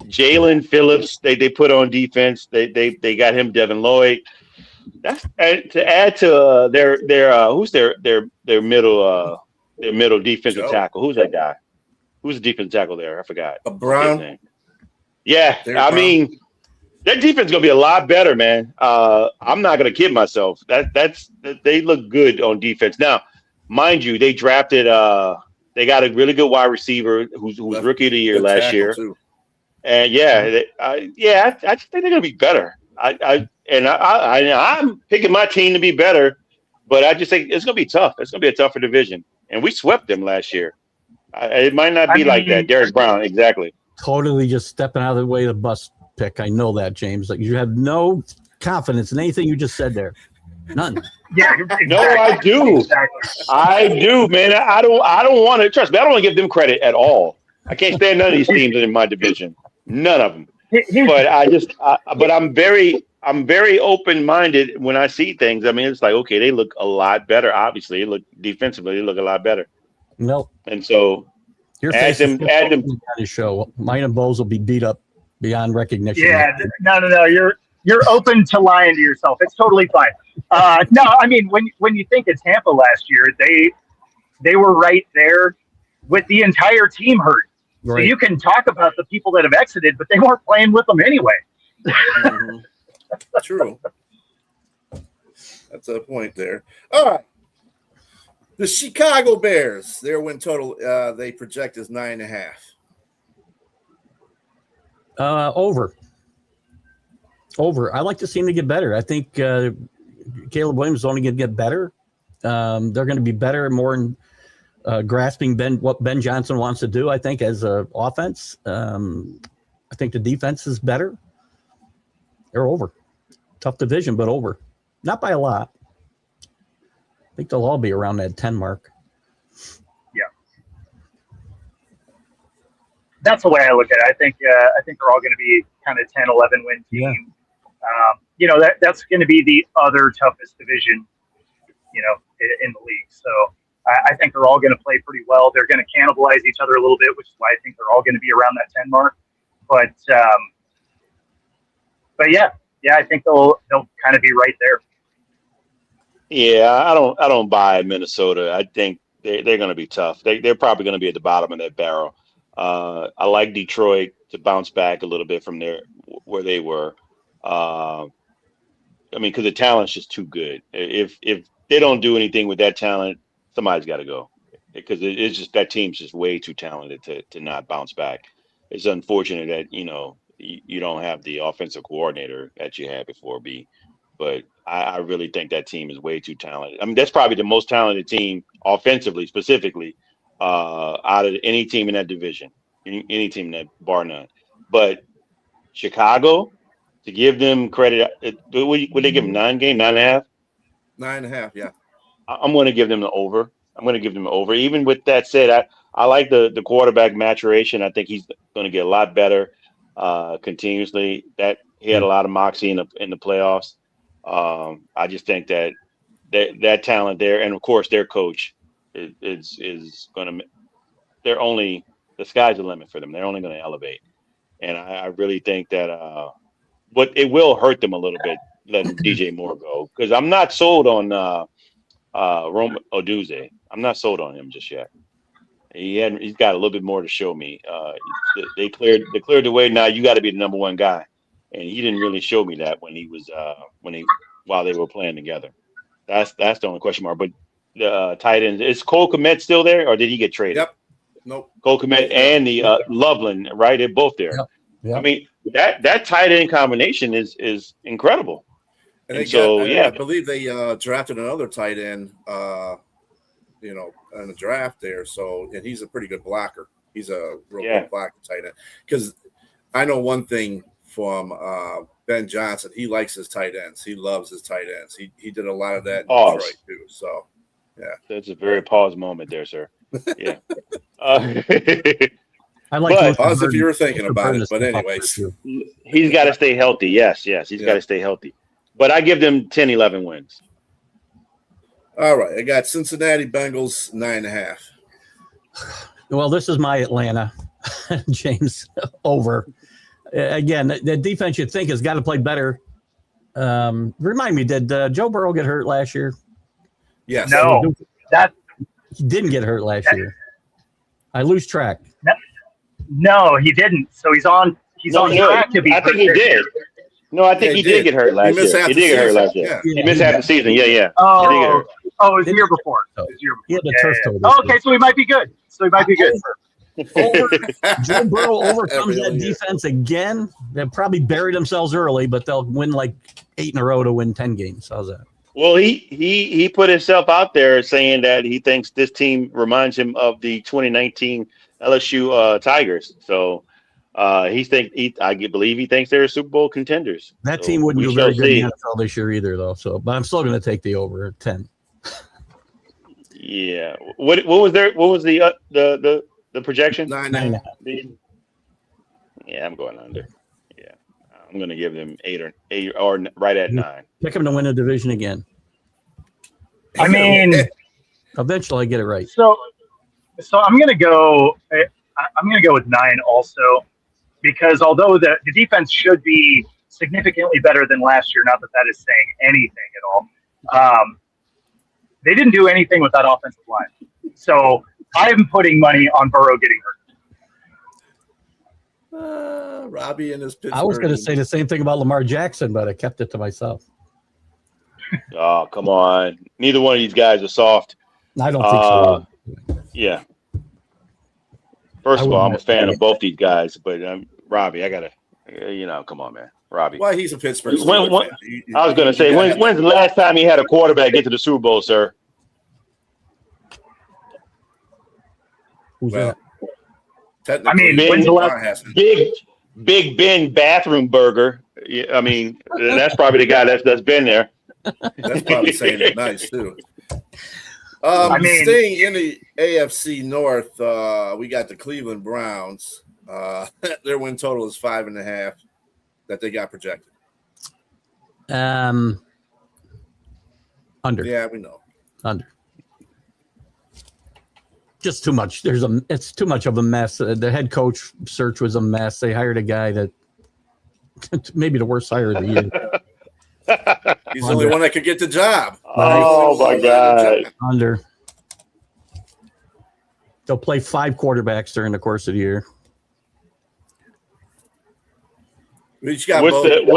Jalen Phillips they put on defense. They got him Devin Lloyd. That's to add to their who's their middle defensive tackle. Who's that guy? Who's the defensive tackle there? I forgot. Brown. Yeah, I mean, their defense is going to be a lot better, man. I'm not going to kid myself. They look good on defense. Now, mind you, they drafted they got a really good wide receiver who's rookie of the year last year. Too. And I just think they're going to be better. I'm picking my team to be better, but I just think it's going to be tough. It's going to be a tougher division, and we swept them last year. It might not be like that. Derek Brown, exactly. Totally just stepping out of the way of the bus pick. I know that, James. Like, you have no confidence in anything you just said there. None. Yeah, exactly. No, I do. Exactly. I do, man. I don't want to trust me. I don't want to give them credit at all. I can't stand none of these teams in my division. None of them. But I'm very open-minded when I see things. I mean, it's like, okay, they look a lot better. Obviously, they look defensively, they look a lot better. Nope. And so add them. On the show. Mine and Bowles will be beat up beyond recognition. Yeah, no. You're open to lying to yourself. It's totally fine. No, I mean, when you think of Tampa last year, they were right there with the entire team hurt. Right. So you can talk about the people that have exited, but they weren't playing with them anyway. Mm-hmm. True. That's a point there. All right. The Chicago Bears, their win total, they project is 9.5. Over. I like to see them to get better. I think Caleb Williams is only going to get better. They're going to be better, more in grasping what Ben Johnson wants to do, I think, as an offense. I think the defense is better. They're over. Tough division, but over. Not by a lot. I think they'll all be around that 10 mark. Yeah. That's the way I look at it. I think they're all going to be kind of 10, 11 win team. Yeah. That's going to be the other toughest division, in the league. So I think they're all going to play pretty well. They're going to cannibalize each other a little bit, which is why I think they're all going to be around that 10 mark. But yeah, I think they'll kind of be right there. Yeah, I don't buy Minnesota. I think they're going to be tough. They're probably going to be at the bottom of that barrel. I like Detroit to bounce back a little bit from where they were. I mean, because the talent's just too good. If they don't do anything with that talent, somebody's got to go, because it's just that team's just way too talented to not bounce back. It's unfortunate that you don't have the offensive coordinator that you had before, B. But I really think that team is way too talented. I mean, that's probably the most talented team offensively, specifically, out of any team in that division, any team that, bar none. But Chicago, to give them credit, would they give them 9.5? 9.5, yeah. I'm going to give them the over. Even with that said, I like the quarterback maturation. I think he's going to get a lot better continuously. That he had a lot of moxie in the playoffs. I just think that talent there, and of course their coach is going to. The sky's the limit for them. They're only going to elevate, and I really think that. But it will hurt them a little bit letting DJ Moore go, because I'm not sold on Rome Odunze. I'm not sold on him just yet. He's got a little bit more to show me. They cleared the way. Now you got to be the number one guy, and he didn't really show me that while they were playing together. That's the only question mark. But the tight end, is Cole Kmet still there, or did he get traded? Yep. Nope. Cole Kmet and the Loveland, right? They're both there. Yep. I mean, that tight end combination is incredible. And I believe they drafted another tight end. in the draft there. So, and he's a pretty good blocker. He's a real good blocker tight end. Because I know one thing from Ben Johnson, he likes his tight ends. He loves his tight ends. He did a lot of that in Detroit too. So, yeah, that's a very pause moment there, sir. Yeah. I like pause if you were thinking about it. But anyways, he's got to stay healthy. Yes, he's got to stay healthy. But I give them 10, 11 wins. All right, I got Cincinnati Bengals 9.5. Well, this is my Atlanta, James, over. Again, the defense you'd think has got to play better. Remind me, did Joe Burrow get hurt last year? Yes. No, he didn't get hurt last year. I lose track. No, he didn't. So he's on track to be. I think he did. No, I think he did get hurt last year. He did get hurt last year. He missed half the season. Yeah. Oh, it was the year before. He had the turf toe. Okay, so he might be good. Joe Burrow overcomes that defense again. They'll probably bury themselves early, but they'll win like 8 in a row to win 10 games. How's that? Well, he put himself out there saying that he thinks this team reminds him of the 2019 LSU Tigers. So I believe he thinks they're Super Bowl contenders. That team wouldn't do very good in the NFL this year either, though. So, but I'm still going to take the over at 10. Yeah. What was the projection? 9.5. Yeah, I'm going under. Yeah, I'm going to give them 8 or right at 9. Pick them to win a division again. I mean, eventually I get it right. So I'm going to go. I'm going to go with 9 also, because although the defense should be significantly better than last year, not that is saying anything at all. They didn't do anything with that offensive line. So I'm putting money on Burrow getting hurt. Robbie and his Pittsburgh. I was going to say the same thing about Lamar Jackson, but I kept it to myself. Oh, come on. Neither one of these guys are soft. I don't think so. Yeah. First of all, I'm a fan of both these guys, but Robbie, I got to, come on, man. Robbie. Why he's a Pittsburgh fan. I was going to say, when's the last time he had a quarterback get to the Super Bowl, sir? Who's that? I mean, when's the last Big Ben bathroom burger? I mean, that's probably the guy that's been there. That's probably saying it nice too. Staying in the AFC North, we got the Cleveland Browns. Their win total is 5.5 that they got projected. Under. Yeah, we know. Under. Just too much. It's too much of a mess. The head coach search was a mess. They hired a guy that maybe the worst hire of the year. He's the only one that could get the job. Oh my God. Under. They'll play 5 quarterbacks during the course of the year. We each got what is it?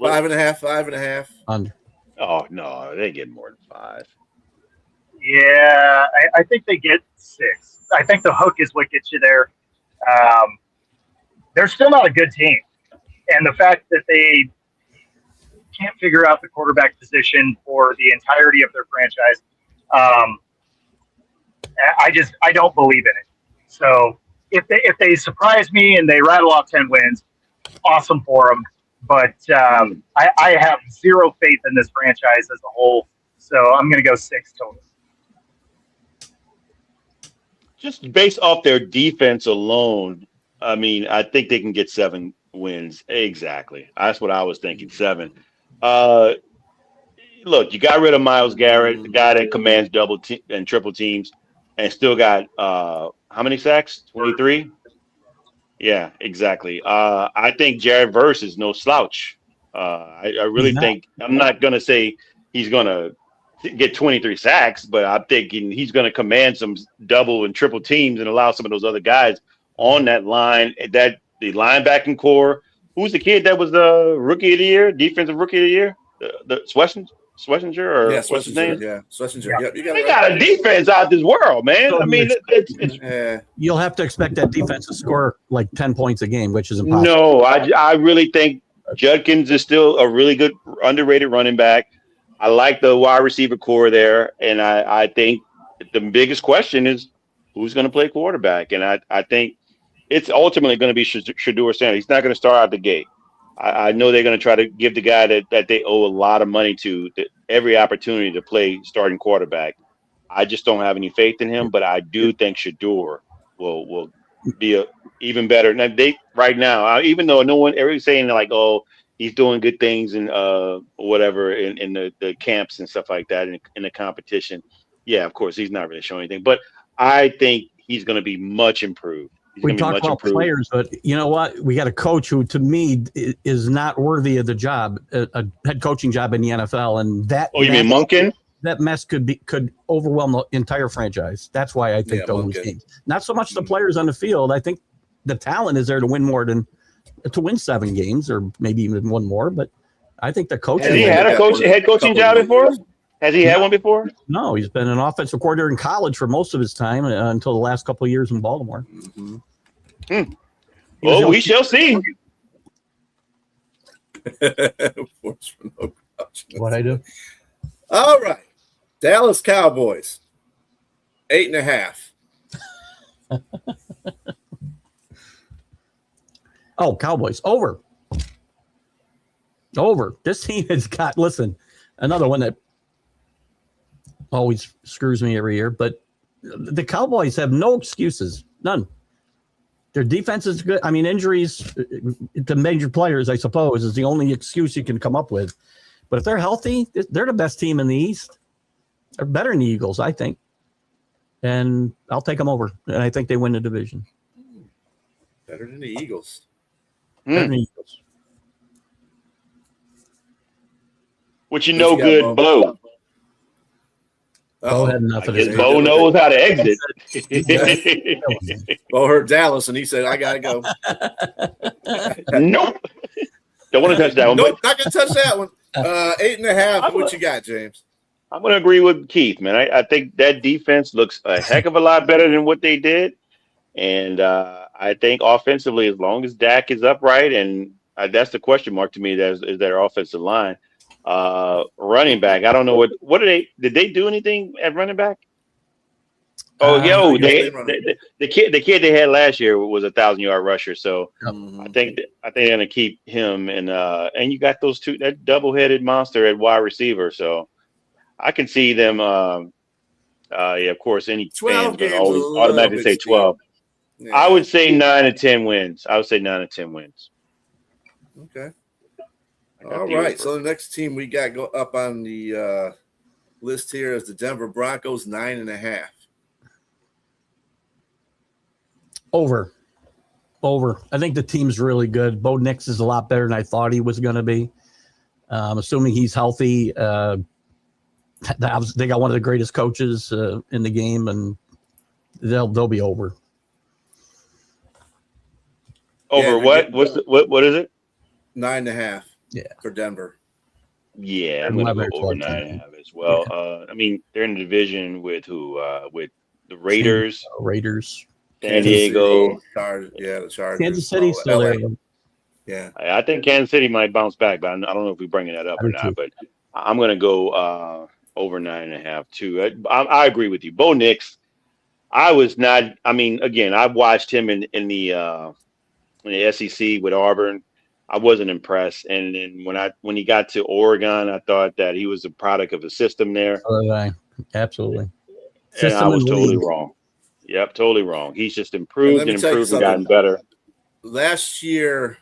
5.5. Under. Oh no, they get more than 5. Yeah, I think they get 6. I think the hook is what gets you there. They're still not a good team. And the fact that they can't figure out the quarterback position for the entirety of their franchise, I don't believe in it. So if they surprise me and they rattle off 10 wins, awesome for them. But I have zero faith in this franchise as a whole. So I'm going to go 6 total. Just based off their defense alone, I mean, I think they can get 7 wins. Exactly. That's what I was thinking, 7. Look, you got rid of Myles Garrett, the guy that commands double and triple teams, and still got how many sacks? 23? Yeah, exactly. I think Jared Verse is no slouch. I really think – I'm not going to say he's going to get 23 sacks, but I'm thinking he's going to command some double and triple teams and allow some of those other guys on that line, that the linebacking core. Who's the kid that was the rookie of the year, defensive rookie of the year? The Schlesinger or what's his name? Yeah, Schlesinger. Yep, they got a defense out this world, man. I mean, it's you'll have to expect that defense to score like 10 points a game, which is impossible. No, I really think Judkins is still a really good underrated running back. I like the wide receiver core there, and I think the biggest question is who's going to play quarterback, and I think it's ultimately going to be Shedeur Sanders. He's not going to start out the gate. I know they're going to try to give the guy that they owe a lot of money to every opportunity to play starting quarterback. I just don't have any faith in him, but I do think Shedeur will be even better. Now right now, even though everybody's saying like, oh, he's doing good things and whatever in the camps and stuff like that in the competition. Yeah, of course, he's not really showing anything, but I think he's going to be much improved. We talk about players, but you know what? We got a coach who, to me, is not worthy of the job, a head coaching job in the NFL, and that. Oh, you mean Monken? That mess could overwhelm the entire franchise. That's why I think they'll lose games. Not so much the players on the field. I think the talent is there to win more than to win 7 games or maybe even one more. But I think the coach. Has he had a head coaching job before? Has he had one before? No, he's been an offensive coordinator in college for most of his time until the last couple of years in Baltimore. Mm-hmm. Well, we shall see. What I do? All right. Dallas Cowboys, 8.5. Oh, Cowboys over. This team has got, listen, another one that always screws me every year, but the Cowboys have no excuses, none. Their defense is good. I mean, injuries to major players, I suppose, is the only excuse you can come up with. But if they're healthy, they're the best team in the East. They're better than the Eagles, I think. And I'll take them over. And I think they win the division. Better than the Eagles. Better than the Eagles. Which good, Bo. Bo had enough of this. Bo knows how to exit. Bo heard Dallas, and he said, I got to go. Nope. Don't want to touch that one. Nope, not going to touch that one. 8.5. What you got, James? I'm going to agree with Keith, man. I think that defense looks a heck of a lot better than what they did. And I think offensively, as long as Dak is upright, and that's the question mark to me, is their offensive line. Running back, I don't know what did they do anything at running back? The kid they had last year was 1,000-yard rusher, so I think they're gonna keep him, and you got those two, that double-headed monster at wide receiver, so I can see them. Of course, any fans would always automatically say 12. Yeah. I would say 9 to 10 wins. Okay. All right. So the next team we got go up on the list here is the Denver Broncos, 9.5. Over. I think the team's really good. Bo Nix is a lot better than I thought he was going to be. Assuming he's healthy. They got one of the greatest coaches in the game, and they'll be over. Over what? What is it? 9.5. Yeah, for Denver. Yeah, I'm going to go over 9.5 as well. Yeah. I mean, they're in the division with who? With the Raiders. San Diego. The Chargers. Kansas City's still there. Yeah. I think Kansas City might bounce back, but I don't know if we're bringing that up or not. But I'm going to go over 9.5 too. I agree with you. Bo Nix, I was not. I mean, again, I watched him in the SEC with Auburn. I wasn't impressed, and then when he got to Oregon, I thought that he was a product of a system there. Absolutely. And I was totally wrong. Yep, totally wrong. He's just improved and gotten better. Last year,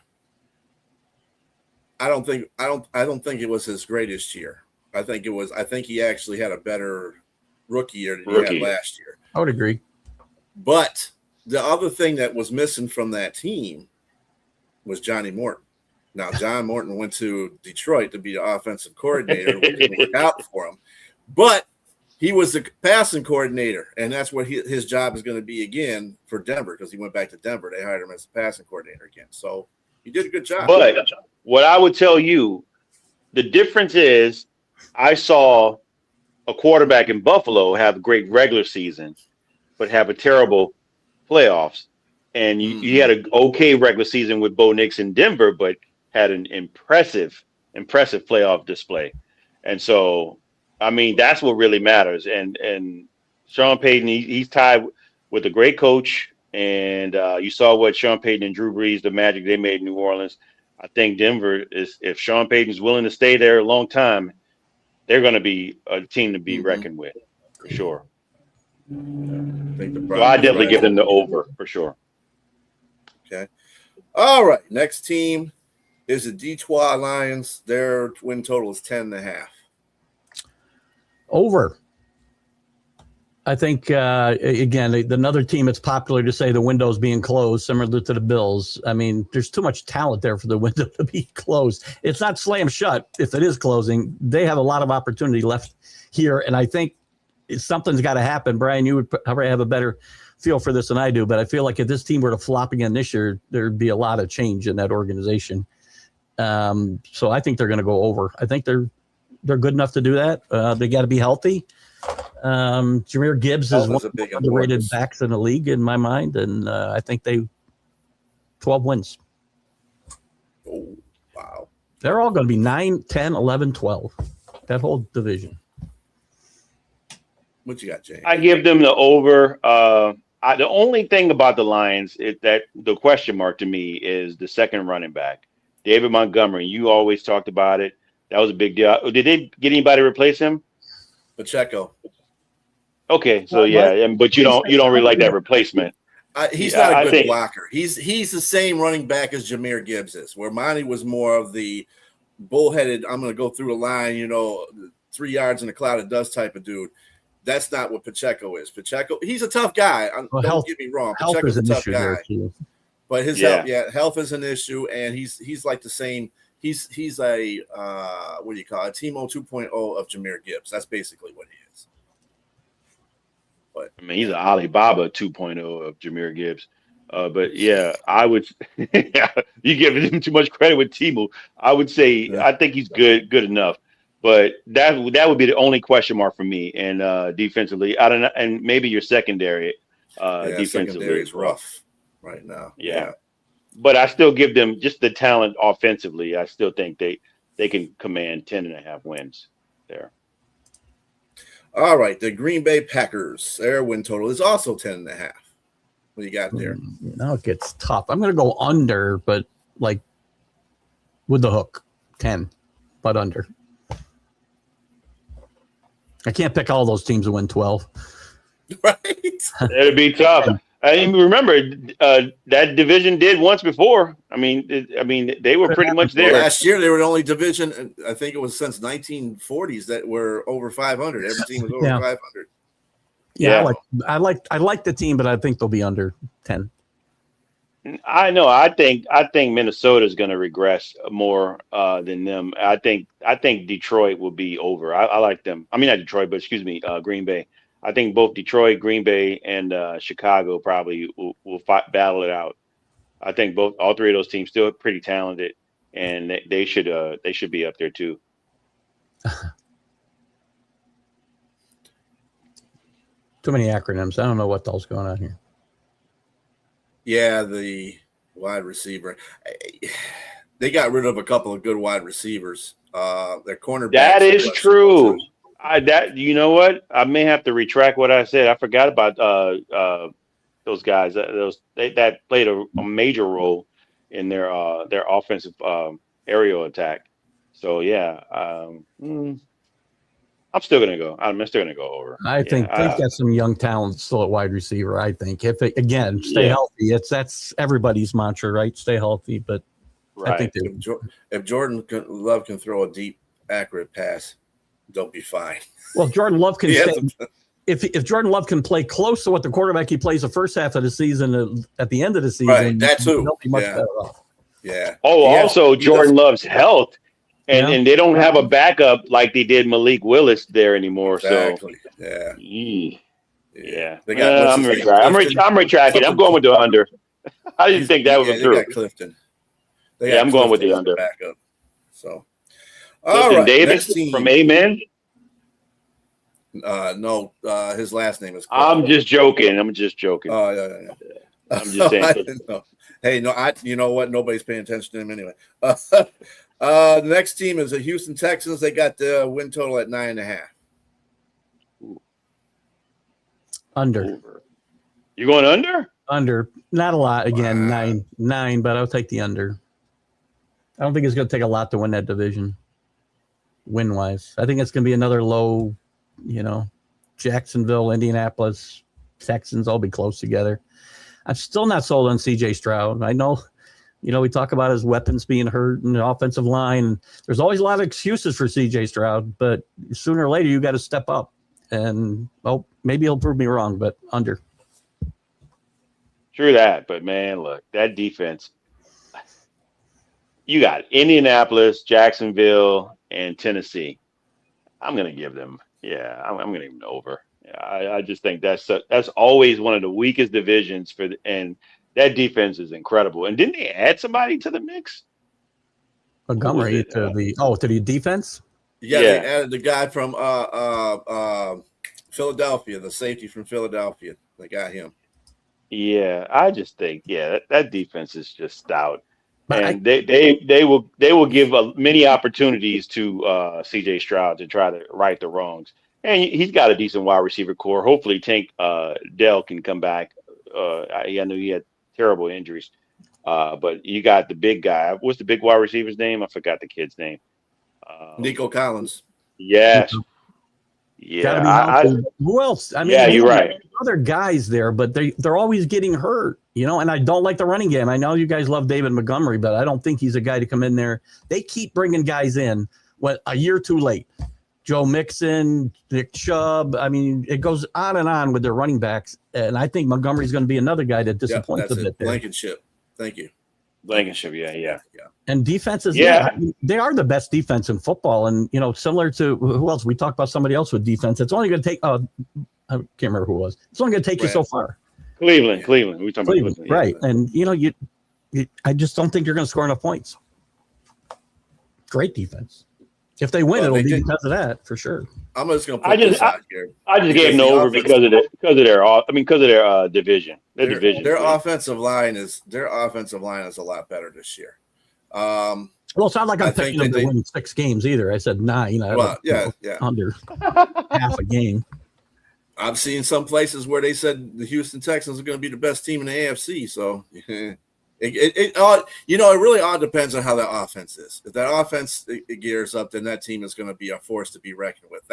I don't think it was his greatest year. I think he actually had a better rookie year than he had last year. I would agree. But the other thing that was missing from that team was Johnny Morton. Now, John Morton went to Detroit to be the offensive coordinator, which didn't work out for him. But he was the passing coordinator, and that's what his job is going to be again for Denver, because he went back to Denver. They hired him as the passing coordinator again. So he did a good job. But what I would tell you, the difference is I saw a quarterback in Buffalo have a great regular season, but have a terrible playoffs. And you had an okay regular season with Bo Nix in Denver, but had an impressive playoff display. And so, I mean, that's what really matters. And Sean Payton, he's tied with a great coach, and you saw what Sean Payton and Drew Brees, the magic they made in New Orleans. I think Denver is, if Sean Payton's willing to stay there a long time, they're going to be a team to be reckoned with for sure. I think the So I Broncos definitely rise give them the up. over for sure. Okay. All right. Next team is the Detroit Lions. Their win total is 10.5. Over. I think, again, another team it's popular to say the window's being closed, similar to the Bills. I mean, there's too much talent there for the window to be closed. It's not slam shut if it is closing. They have a lot of opportunity left here, and I think something's got to happen. Brian, you would probably have a better feel for this than I do, but I feel like if this team were to flop again this year, there'd be a lot of change in that organization. So I think they're going to go over. I think they're good enough to do that. They got to be healthy. Jahmyr Gibbs is one of the underrated backs in the league in my mind, and I think 12 wins. Oh, wow. They're all going to be 9, 10, 11, 12. That whole division. What you got, James? I give them the over. The only thing about the Lions is that the question mark to me is the second running back, David Montgomery. You always talked about it. That was a big deal. Did they get anybody to replace him? Pacheco. Okay, so but you don't really like that replacement. He's not a good blocker. He's the same running back as Jahmyr Gibbs is, where Monty was more of the bullheaded, I'm going to go through the line, 3 yards in a cloud of dust type of dude. That's not what Pacheco is. Pacheco, he's a tough guy. Don't get me wrong. Pacheco's a tough guy. But his health is an issue, and he's like the same. He's a what do you call it? A Timo 2.0 of Jahmyr Gibbs. That's basically what he is. But I mean, he's an Alibaba 2.0 of Jahmyr Gibbs. But yeah, I would. You give him too much credit with Timo. I would say I think he's good enough. But that would be the only question mark for me. And defensively, I don't know, and maybe your secondary. Defensively, secondary is rough right now. Yeah. But I still give them just the talent offensively. I still think they can command 10.5 wins there. All right, the Green Bay Packers, their win total is also 10.5. What do you got there? Now it gets tough. I'm going to go under, but like with the hook, 10, but under. I can't pick all those teams to win 12. Right. It'd be tough. I mean, remember that division did once before. I mean, they were pretty much there. Last year, they were the only division. I think it was since 1940s that were over 500. Every team was over 500. Yeah, I like the team, but I think they'll be under 10. I know. I think Minnesota is going to regress more than them. I think Detroit will be over. I like them. I mean, not Detroit, but excuse me, Green Bay. I think both Detroit, Green Bay, and Chicago probably will battle it out. I think all three of those teams still pretty talented, and they should be up there too. Too many acronyms. I don't know what the hell's going on here. Yeah, the wide receiver. They got rid of a couple of good wide receivers. Their cornerback. That is true. You know what? I may have to retract what I said. I forgot about those guys. That played a major role in their offensive aerial attack. So yeah, I'm still gonna go. I'm still gonna go over. I think they've got some young talent still at wide receiver. I think if they, again, stay healthy, that's everybody's mantra, right? Stay healthy, but right. I think if Jordan Love can throw a deep, accurate pass, they'll be fine. Well, Jordan Love can stay. If Jordan Love can play close to what the quarterback he plays the first half of the season at the end of the season, right? That too. He'll be much better off. Yeah. Oh, also Jordan Love's health. And they don't have a backup like they did Malik Willis there anymore. Exactly. So yeah. I'm retracting. I'm going with the under. How do you think that was true? They got Clifton. I'm going with the under. Backup. So, all right. Davis from Amen. No, his last name is Clifton. I'm just joking. Oh yeah. I'm just saying. Hey, no, you know what? Nobody's paying attention to him anyway. The next team is the Houston Texans. They got the win total at 9.5. Under. Over. You going under? Under. Not a lot. Again, Wow. 9, but I'll take the under. I don't think it's going to take a lot to win that division, win-wise. I think it's going to be another low, Jacksonville, Indianapolis, Texans all be close together. I'm still not sold on C.J. Stroud. I know, we talk about his weapons being hurt and the offensive line. There's always a lot of excuses for C.J. Stroud, but sooner or later you got to step up. And, maybe he'll prove me wrong, but under. True that, but man, look, that defense. You got Indianapolis, Jacksonville, and Tennessee. I'm going to give them. Yeah, I'm going to give them over. Yeah, I just think that's always one of the weakest divisions and that defense is incredible. And didn't they add somebody to the mix? Montgomery to the defense. Yeah, they added the guy from Philadelphia, the safety from Philadelphia. They got him. Yeah, I just think that defense is just stout, and they will give many opportunities to C.J. Stroud to try to right the wrongs. And he's got a decent wide receiver core. Hopefully, Tank Dell can come back. I know he had terrible injuries, but you got the big guy. What's the big wide receiver's name? I forgot the kid's name. Nico Collins. Yes. Yeah. Who else? I mean, yeah, you're right. Other guys there, but they're always getting hurt, and I don't like the running game. I know you guys love David Montgomery, but I don't think he's a guy to come in there. They keep bringing guys in a year too late. Joe Mixon, Nick Chubb. I mean, it goes on with their running backs. And I think Montgomery's going to be another guy that disappoints a bit there. Blankenship. Thank you. Blankenship, yeah. And defenses, they are the best defense in football. And, similar to who else? We talked about somebody else with defense. It's only going to take, I can't remember who it was. It's only going to take you so far. Cleveland. We talking about Cleveland. Right. And, I just don't think you're going to score enough points. Great defense. If they win, it'll be because of that for sure. I'm just going to put this out here. I just gave them over because of their division. Their offensive line is a lot better this year. Well, it's not like I'm picking them to win 6 games either. I said 9. Well, under half a game. I've seen some places where they said the Houston Texans are going to be the best team in the AFC. So it really all depends on how that offense is. If that offense gears up, then that team is going to be a force to be reckoned with.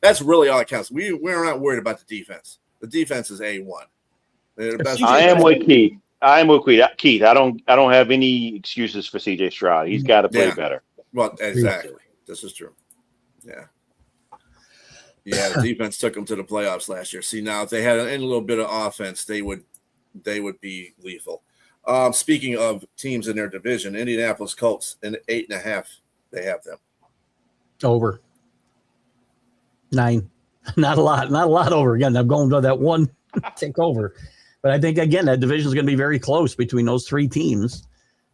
That's really all that counts. We're not worried about the defense. The defense is A1. They're the best. I am with Keith. Keith, I don't have any excuses for C.J. Stroud. He's got to play better. Well, exactly. This is true. Yeah. Yeah, the defense took them to the playoffs last year. See, now if they had any little bit of offense, they would be lethal. Speaking of teams in their division, Indianapolis Colts in 8.5, they have them. Over. 9. Not a lot over. Again, I'm going to that one take over. But I think, again, that division is going to be very close between those 3 teams.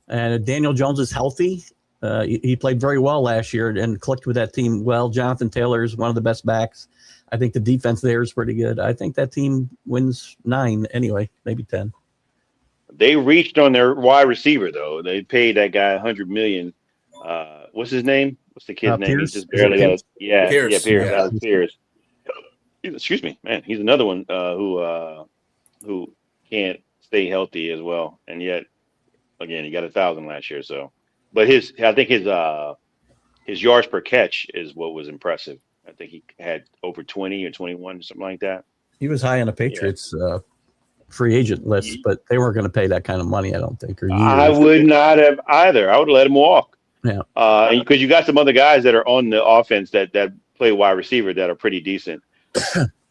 And Daniel Jones is healthy. He played very well last year and clicked with that team well. Jonathan Taylor is one of the best backs. I think the defense there is pretty good. I think that team wins 9 anyway, maybe 10. They reached on their wide receiver, though. They paid that guy $100 million. What's his name? What's the kid's name? Pierce? He just barely got it. Yeah, Pierce. Pierce. Yeah. Pierce. Excuse me, man. He's another one who can't stay healthy as well, and yet, again, he got 1,000 last year. So, but I think his yards per catch is what was impressive. I think he had over 20 or 21, something like that. He was high on the Patriots free agent list, but they weren't going to pay that kind of money, I don't think. I would not have either. I would have let him walk. Yeah. Because you got some other guys that are on the offense that play wide receiver that are pretty decent.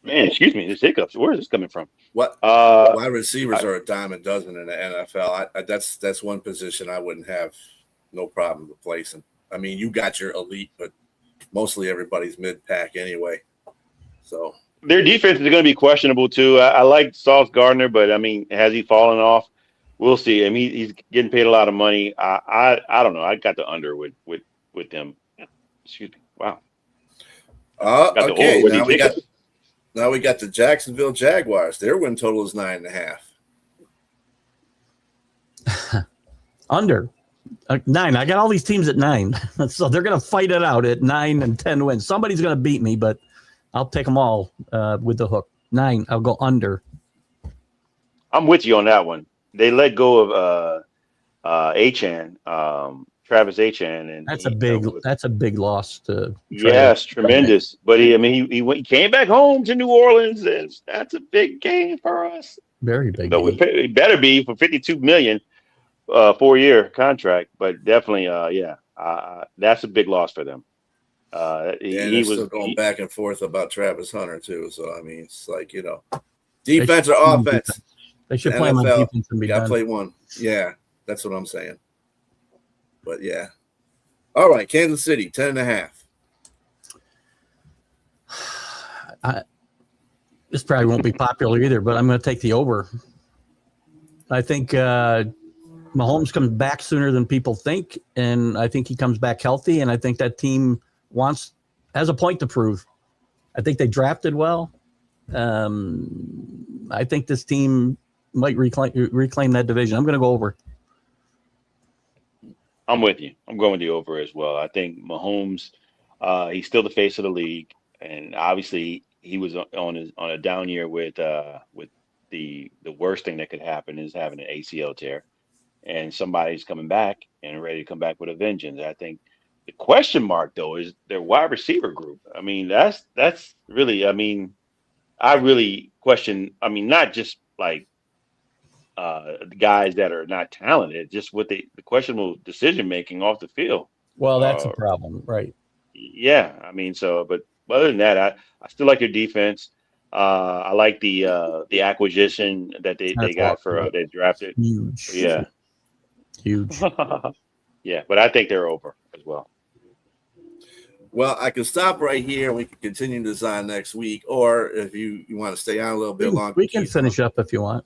Man, excuse me, this hiccups. Where is this coming from? What wide receivers are a dime a dozen in the NFL. That's one position I wouldn't have no problem replacing. I mean, you got your elite, but mostly everybody's mid-pack anyway. So their defense is going to be questionable too. I like Sauce Gardner, but I mean, has he fallen off? We'll see. I mean, he's getting paid a lot of money. I don't know. I got the under with them. Excuse me. Wow. Okay. Now we got the Jacksonville Jaguars. Their win total is 9.5. Under 9. I got all these teams at 9, so they're going to fight it out at 9 and 10 wins. Somebody's going to beat me, but I'll take them all with the hook. 9. I'll go under. I'm with you on that one. They let go of Achan, Travis Achan, and That's a big loss to Travis. yes, tremendous. But he came back home to New Orleans, and that's a big game for us. Very big Though game. it better be for 52 million, 4-year contract. But definitely, that's a big loss for them. And He they're was still going back and forth about Travis Hunter too. So I mean, it's like, defense or offense. They should play him on defense and be done. Got to play one. Yeah, that's what I'm saying. But yeah. All right, Kansas City, 10.5. This probably won't be popular either, but I'm going to take the over. I think Mahomes comes back sooner than people think, and I think he comes back healthy, and I think that team has a point to prove. I think they drafted well. I think this team might reclaim that division. I'm going to go over. I'm with you. I'm going with the over as well. I think Mahomes, he's still the face of the league, and obviously he was on a down year with the worst thing that could happen is having an ACL tear, and somebody's coming back and ready to come back with a vengeance. I think the question mark though is their wide receiver group. I mean, that's really. I mean, I really question. I mean, not just like the guys that are not talented, just what the questionable decision making off the field. Well, that's a problem, right? Yeah, I mean, but other than that, I still like your defense. I like the acquisition that they got for they drafted. Huge. Yeah, huge. Yeah, but I think they're over as well. Well, I can stop right here. We can continue to design next week, or if you want to stay on a little bit longer, we can finish up if you want.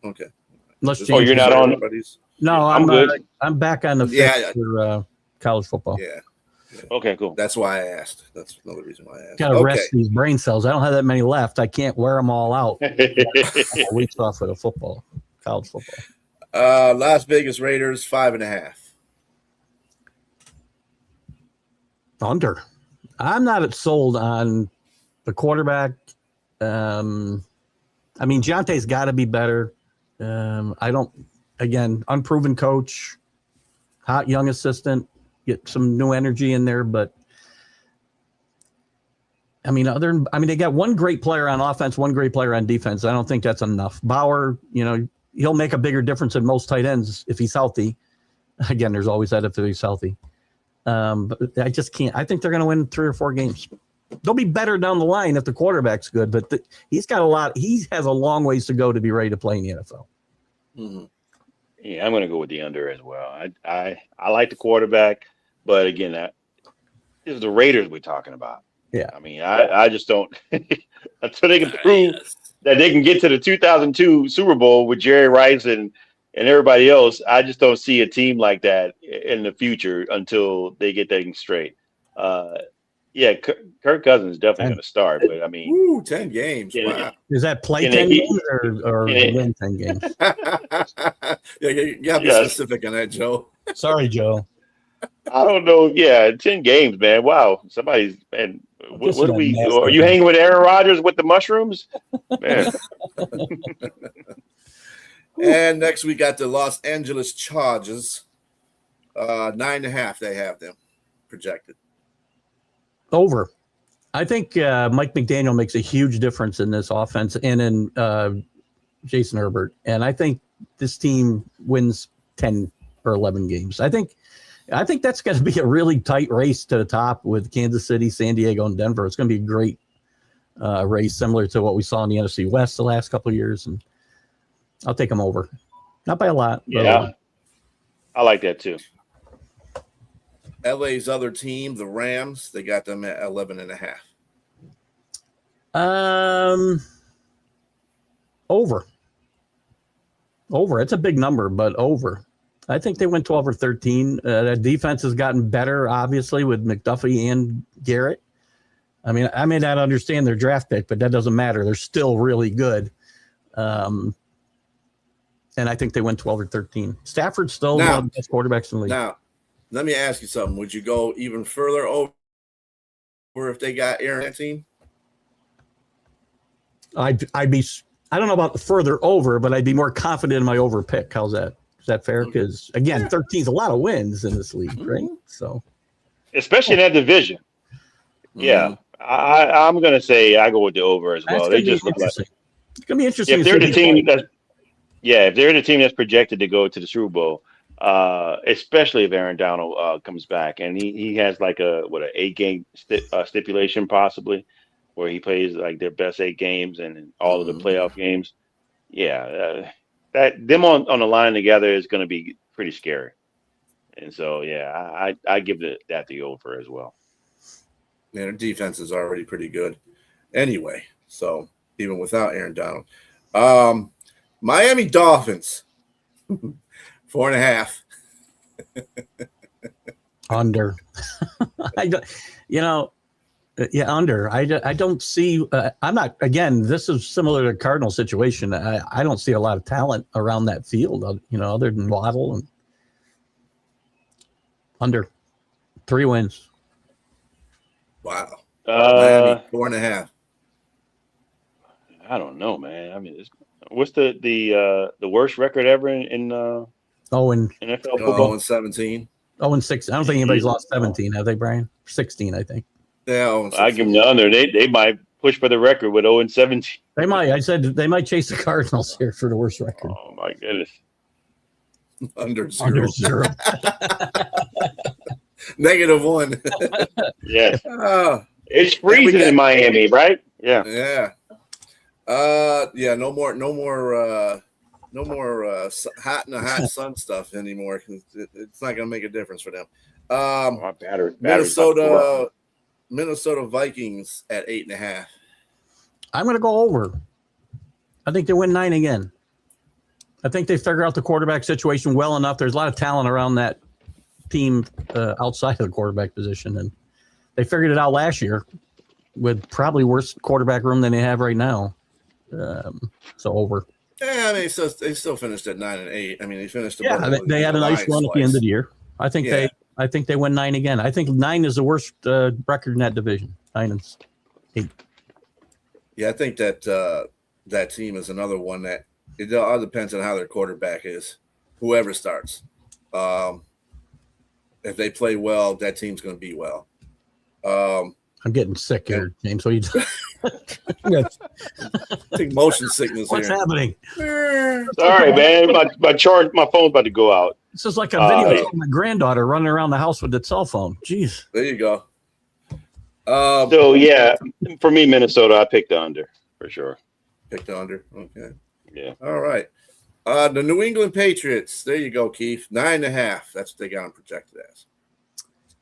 Okay. You're not on. No, I'm good. I'm back on the fifth for college football. Yeah. Okay, cool. That's why I asked. That's another reason why I asked. Got to rest these brain cells. I don't have that many left. I can't wear them all out. Weeks off of the college football. Las Vegas Raiders 5.5. Under. I'm not sold on the quarterback. I mean, Deontay's got to be better. Unproven coach, hot young assistant, get some new energy in there. But they got one great player on offense, one great player on defense. I don't think that's enough. Bauer, he'll make a bigger difference than most tight ends if he's healthy. Again, there's always that if he's healthy. But I just can't. I think they're going to win 3 or 4 games. They'll be better down the line if the quarterback's good, but he's got a lot. He has a long ways to go to be ready to play in the NFL. Mm-hmm. Yeah, I'm going to go with the under as well. I like the quarterback, but again, this is the Raiders we're talking about. Yeah, I mean, I just don't until they can prove that they can get to the 2002 Super Bowl with Jerry Rice and everybody else. I just don't see a team like that in the future until they get things straight. Yeah, Kirk Cousins is definitely going to start, but I mean, 10 games. Wow. Is that play 10 games or win 10 games? You got to be specific on that, Joe. Sorry, Joe. I don't know. Yeah, 10 games, man. Wow, somebody's man. What are we? Are you hanging with Aaron Rodgers with the mushrooms, man? And next we got the Los Angeles Chargers, 9.5. They have them projected. Over. I think Mike McDaniel makes a huge difference in this offense and in Jason Herbert. And I think this team wins 10 or 11 games. I think that's going to be a really tight race to the top with Kansas City, San Diego, and Denver. It's going to be a great race, similar to what we saw in the NFC West the last couple of years. And I'll take them over. Not by a lot. Yeah, I like that too. LA's other team, the Rams, they got them at 11.5. Over. It's a big number, but over. I think they went 12 or 13. That defense has gotten better, obviously, with McDuffie and Garrett. I mean, I may not understand their draft pick, but that doesn't matter. They're still really good. And I think they went 12 or 13. Stafford's still one of the best quarterbacks in the league. Now, let me ask you something. Would you go even further over if they got Aaron on that team? I'd be. I don't know about the further over, but I'd be more confident in my over pick. How's that? Is that fair? Because again, 13 is a lot of wins in this league, right? So, especially in that division. Yeah, I'm gonna say I go with the over as well. They just look like it's gonna be interesting. If they're the team that's if they're the team that's projected to go to the Super Bowl, especially if Aaron Donald comes back and he has like an 8-game stipulation possibly, where he plays like their best 8 games and all of the playoff games. Yeah, that them on the line together is going to be pretty scary. And so I give that the over as well. Yeah, their defense is already pretty good anyway. So even without Aaron Donald. Miami Dolphins, 4.5. Under. Under. I don't see. I'm not. Again, this is similar to Cardinal situation. I don't see a lot of talent around that field. Other than Waddle and under 3 wins. Wow. Miami 4.5. I don't know, man. I mean, what's the worst record ever in NFL football? 0-17. 0-6. I don't think anybody's lost 17, have they, Brian? 16, I think. Yeah, I give them the under. They might push for the record with 0-17. They might. I said they might chase the Cardinals here for the worst record. Oh my goodness. Under 0. Under 0. -1. Yes. It's freezing in Miami, right? Yeah. Yeah. No more hot in the hot sun stuff anymore. It's not going to make a difference for them. My battery. Minnesota Vikings at 8.5. I'm going to go over. I think they win 9 again. I think they figure out the quarterback situation well enough. There's a lot of talent around that team outside of the quarterback position, and they figured it out last year with probably worse quarterback room than they have right now. So over. Yeah, I mean, they still finished at 9-8. I mean, they finished. They had a nice run at the end of the year. I think they win 9 again. I think 9 is the worst record in that division. 9-8. Yeah, I think that team is another one that it all depends on how their quarterback is. Whoever starts, if they play well, that team's going to be well. I'm getting sick here, James. What are you doing? I think motion sickness. What's happening? Sorry, man. My phone's about to go out. This is like a video of my granddaughter running around the house with the cell phone. Jeez. There you go. For me, Minnesota, I picked the under for sure. Picked the under. Okay. Yeah. All right. The New England Patriots. There you go, Keith. 9.5. That's what they got them projected as.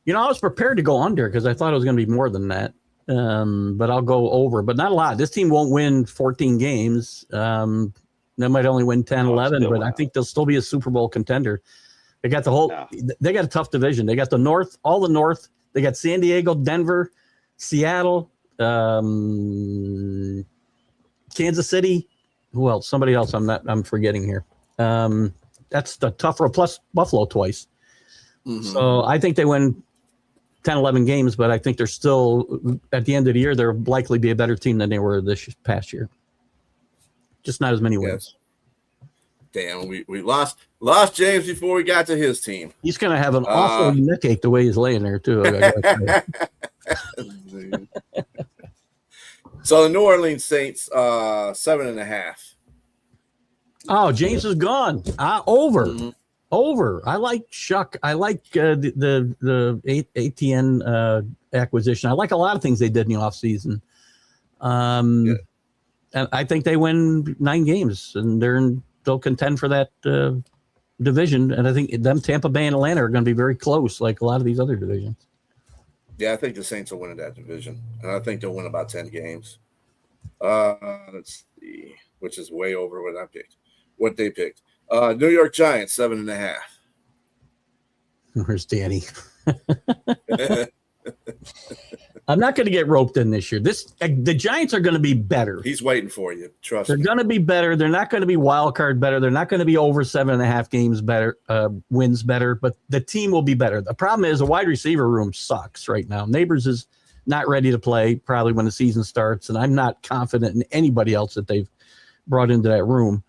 I was prepared to go under because I thought it was going to be more than that. But I'll go over, but not a lot. This team won't win 14 games. They might only win 10, 11, but I think they'll still be a Super Bowl contender. They got they got a tough division. They got the North, all the North. They got San Diego, Denver, Seattle, Kansas City. Who else? Somebody else I'm forgetting here. That's the tougher, plus Buffalo twice. Mm-hmm. So I think they win 10, 11 games, but I think they're still, at the end of the year, they'll likely be a better team than they were this past year. Just not as many wins. Damn, we lost James before we got to his team. He's going to have an awful neck ache the way he's laying there, too. So the New Orleans Saints, 7.5. Oh, James is gone. Over. Mm-hmm. Over. I like Shuck. I like the ATN acquisition. I like a lot of things they did in the offseason. And I think they win 9 games, and they'll contend for that division. And I think Tampa Bay and Atlanta are going to be very close, like a lot of these other divisions. Yeah, I think the Saints will win in that division, and I think they'll win about 10 games. Let's see, which is way over what they picked. New York Giants, 7.5. Where's Danny? I'm not going to get roped in this year. The Giants are going to be better. He's waiting for you. Trust me. They're going to be better. They're not going to be wild card better. They're not going to be over 7.5 games better, wins better, but the team will be better. The problem is the wide receiver room sucks right now. Neighbors is not ready to play probably when the season starts, and I'm not confident in anybody else that they've brought into that room.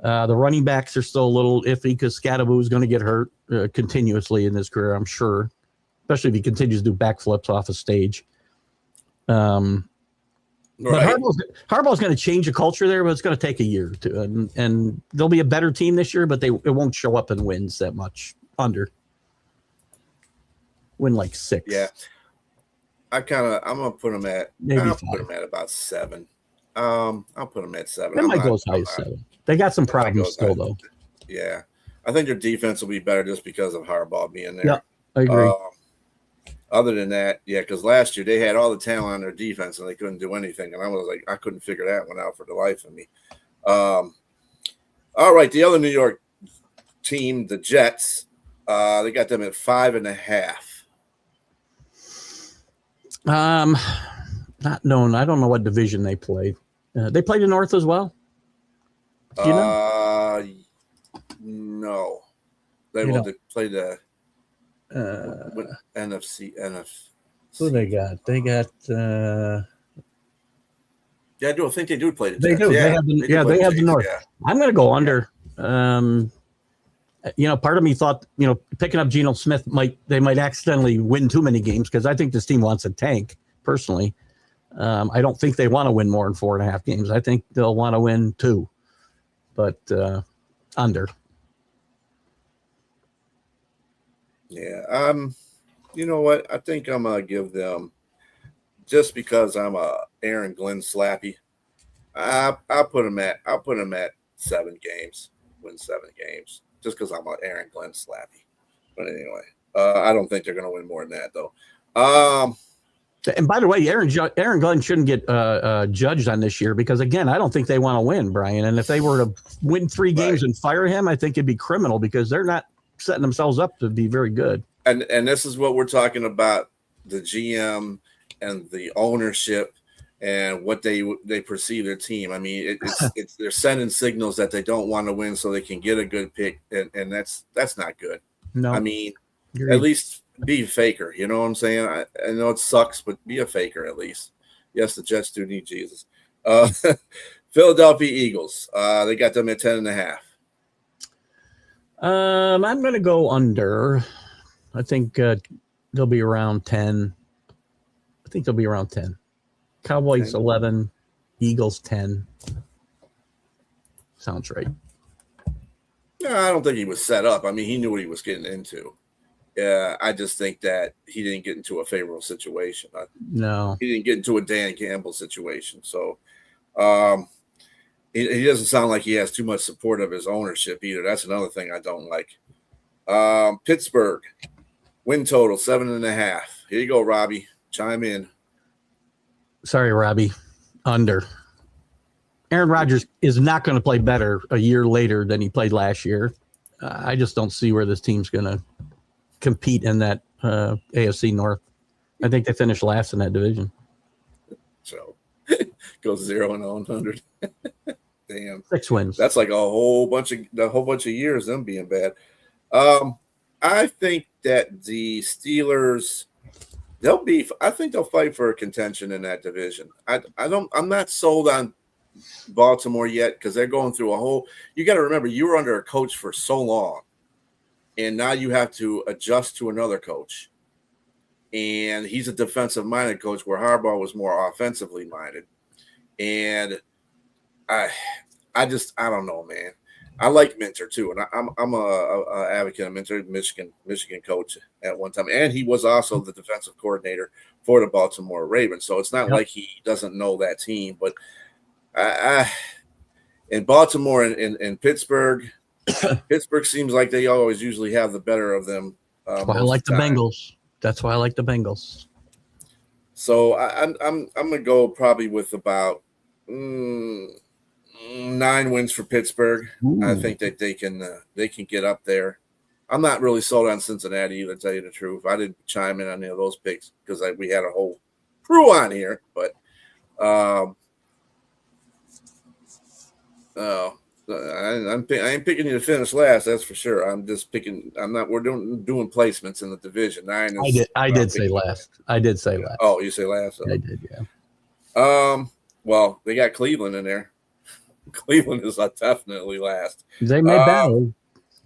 The running backs are still a little iffy because Scadaboo is going to get hurt continuously in his career, I'm sure, especially if he continues to do backflips off a stage. But Harbaugh's going to change the culture there, but it's going to take a year or two. And they'll be a better team this year, but it won't show up in wins that much. Under. Win like 6. Yeah. I'm going to put them at about 7. I'll put them at 7. They might go as high as 7. They got some problems still, though. Yeah. I think their defense will be better just because of Harbaugh being there. Yeah, I agree. Other than that, yeah, because last year they had all the talent on their defense and they couldn't do anything. And I was like, I couldn't figure that one out for the life of me. All right, the other New York team, the Jets, they got them at 5.5. Not known. I don't know what division they played. They played the North as well. Do you know? No, they played the NFC. Who they got? They got. Yeah, I do think they do play the Jets. They do. Yeah, they have the North. Yeah. I'm going to go under. Part of me thought, picking up Geno Smith they might accidentally win too many games because I think this team wants a tank. Personally, I don't think they want to win more than 4.5 games. I think they'll want to win 2, but under. Yeah. You know what? I think I'm gonna give them, just because I'm a Aaron Glenn slappy. I'll put them at 7 games. Win 7 games. Just because I'm an Aaron Glenn slappy. But anyway, I don't think they're gonna win more than that though. And by the way, Aaron Glenn shouldn't get judged on this year because, again, I don't think they want to win, Brian. And if they were to win 3 games and fire him, I think it'd be criminal because they're not setting themselves up to be very good. And this is what we're talking about, the GM and the ownership and what they perceive their team. I mean, it's they're sending signals that they don't want to win so they can get a good pick, and that's not good. No, I mean, at least be a faker. You know what I'm saying? I know it sucks, but be a faker at least. Yes, the Jets do need Jesus. Philadelphia Eagles. They got them at 10.5. I'm going to go under. I think they'll be around 10. I think they'll be around 10. Cowboys 11, Eagles 10. Sounds right. No, I don't think he was set up. I mean, he knew what he was getting into. Yeah, I just think that he didn't get into a favorable situation. No, he didn't get into a Dan Campbell situation. So he doesn't sound like he has too much support of his ownership either. That's another thing I don't like. Pittsburgh, win total 7.5. Here you go, Robbie. Chime in. Sorry, Robbie. Under. Aaron Rodgers is not going to play better a year later than he played last year. I just don't see where this team's going to compete in that AFC North. I think they finished last in that division. So go 0-100. Damn, 6 wins. That's like a whole bunch of years them being bad. I think that the Steelers, I think they'll fight for a contention in that division. I'm not sold on Baltimore yet because they're going through a whole. You got to remember, you were under a coach for so long, and now you have to adjust to another coach. And he's a defensive-minded coach, where Harbaugh was more offensively minded. And I don't know, man. I like Minter too, and I'm a advocate of Minter, Michigan coach at one time, and he was also the defensive coordinator for the Baltimore Ravens. So it's not like he doesn't know that team. But in Baltimore and Pittsburgh, Pittsburgh seems like they always usually have the better of them. That's why I like the Bengals. That's why I like the Bengals. So I'm gonna go probably with about 9 wins for Pittsburgh. Ooh. I think that they can get up there. I'm not really sold on Cincinnati either, to tell you the truth. I didn't chime in on any of those picks because we had a whole crew on here. But I ain't picking you to finish last. That's for sure. I'm just picking. I'm not. We're doing placements in the division. 9 is. I did say last. I did say last. Oh, you say last? Oh. I did. Yeah. Well, they got Cleveland in there. Cleveland is definitely last. They may battle.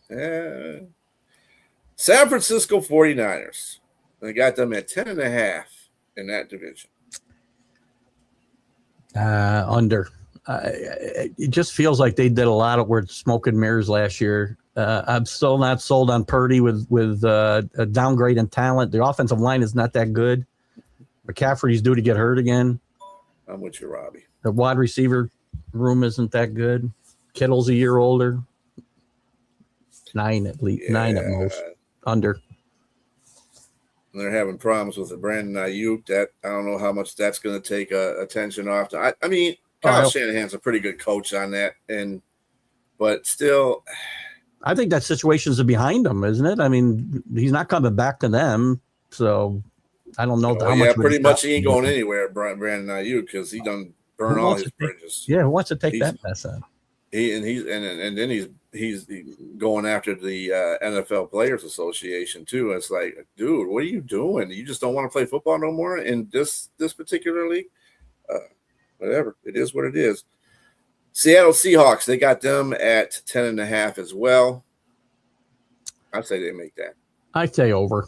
Yeah. San Francisco 49ers. They got them at 10.5 in that division. Under. It just feels like they did a lot of smoke and mirrors last year. I'm still not sold on Purdy with a downgrade in talent. The offensive line is not that good. McCaffrey's due to get hurt again. I'm with you, Robbie. The wide receiver room isn't that good. Kittle's a year older. 9 at least. Yeah. 9 at most. Under. And they're having problems with the Brandon Ayuk. That I don't know how much that's going to take attention off. I mean, Kyle Shanahan's a pretty good coach on that, but still, I think that situation's behind him, isn't it? I mean, he's not coming back to them, so I don't know how much. Yeah, pretty much he ain't going anywhere, Brandon Ayuk, because he done burn all his bridges. Yeah, who wants to take that mess on? Then he's going after the NFL Players Association too. It's like, dude, what are you doing? You just don't want to play football no more in this particular league? Whatever. It is what it is. Seattle Seahawks, they got them at 10.5 as well. I'd say they make that. I'd say over.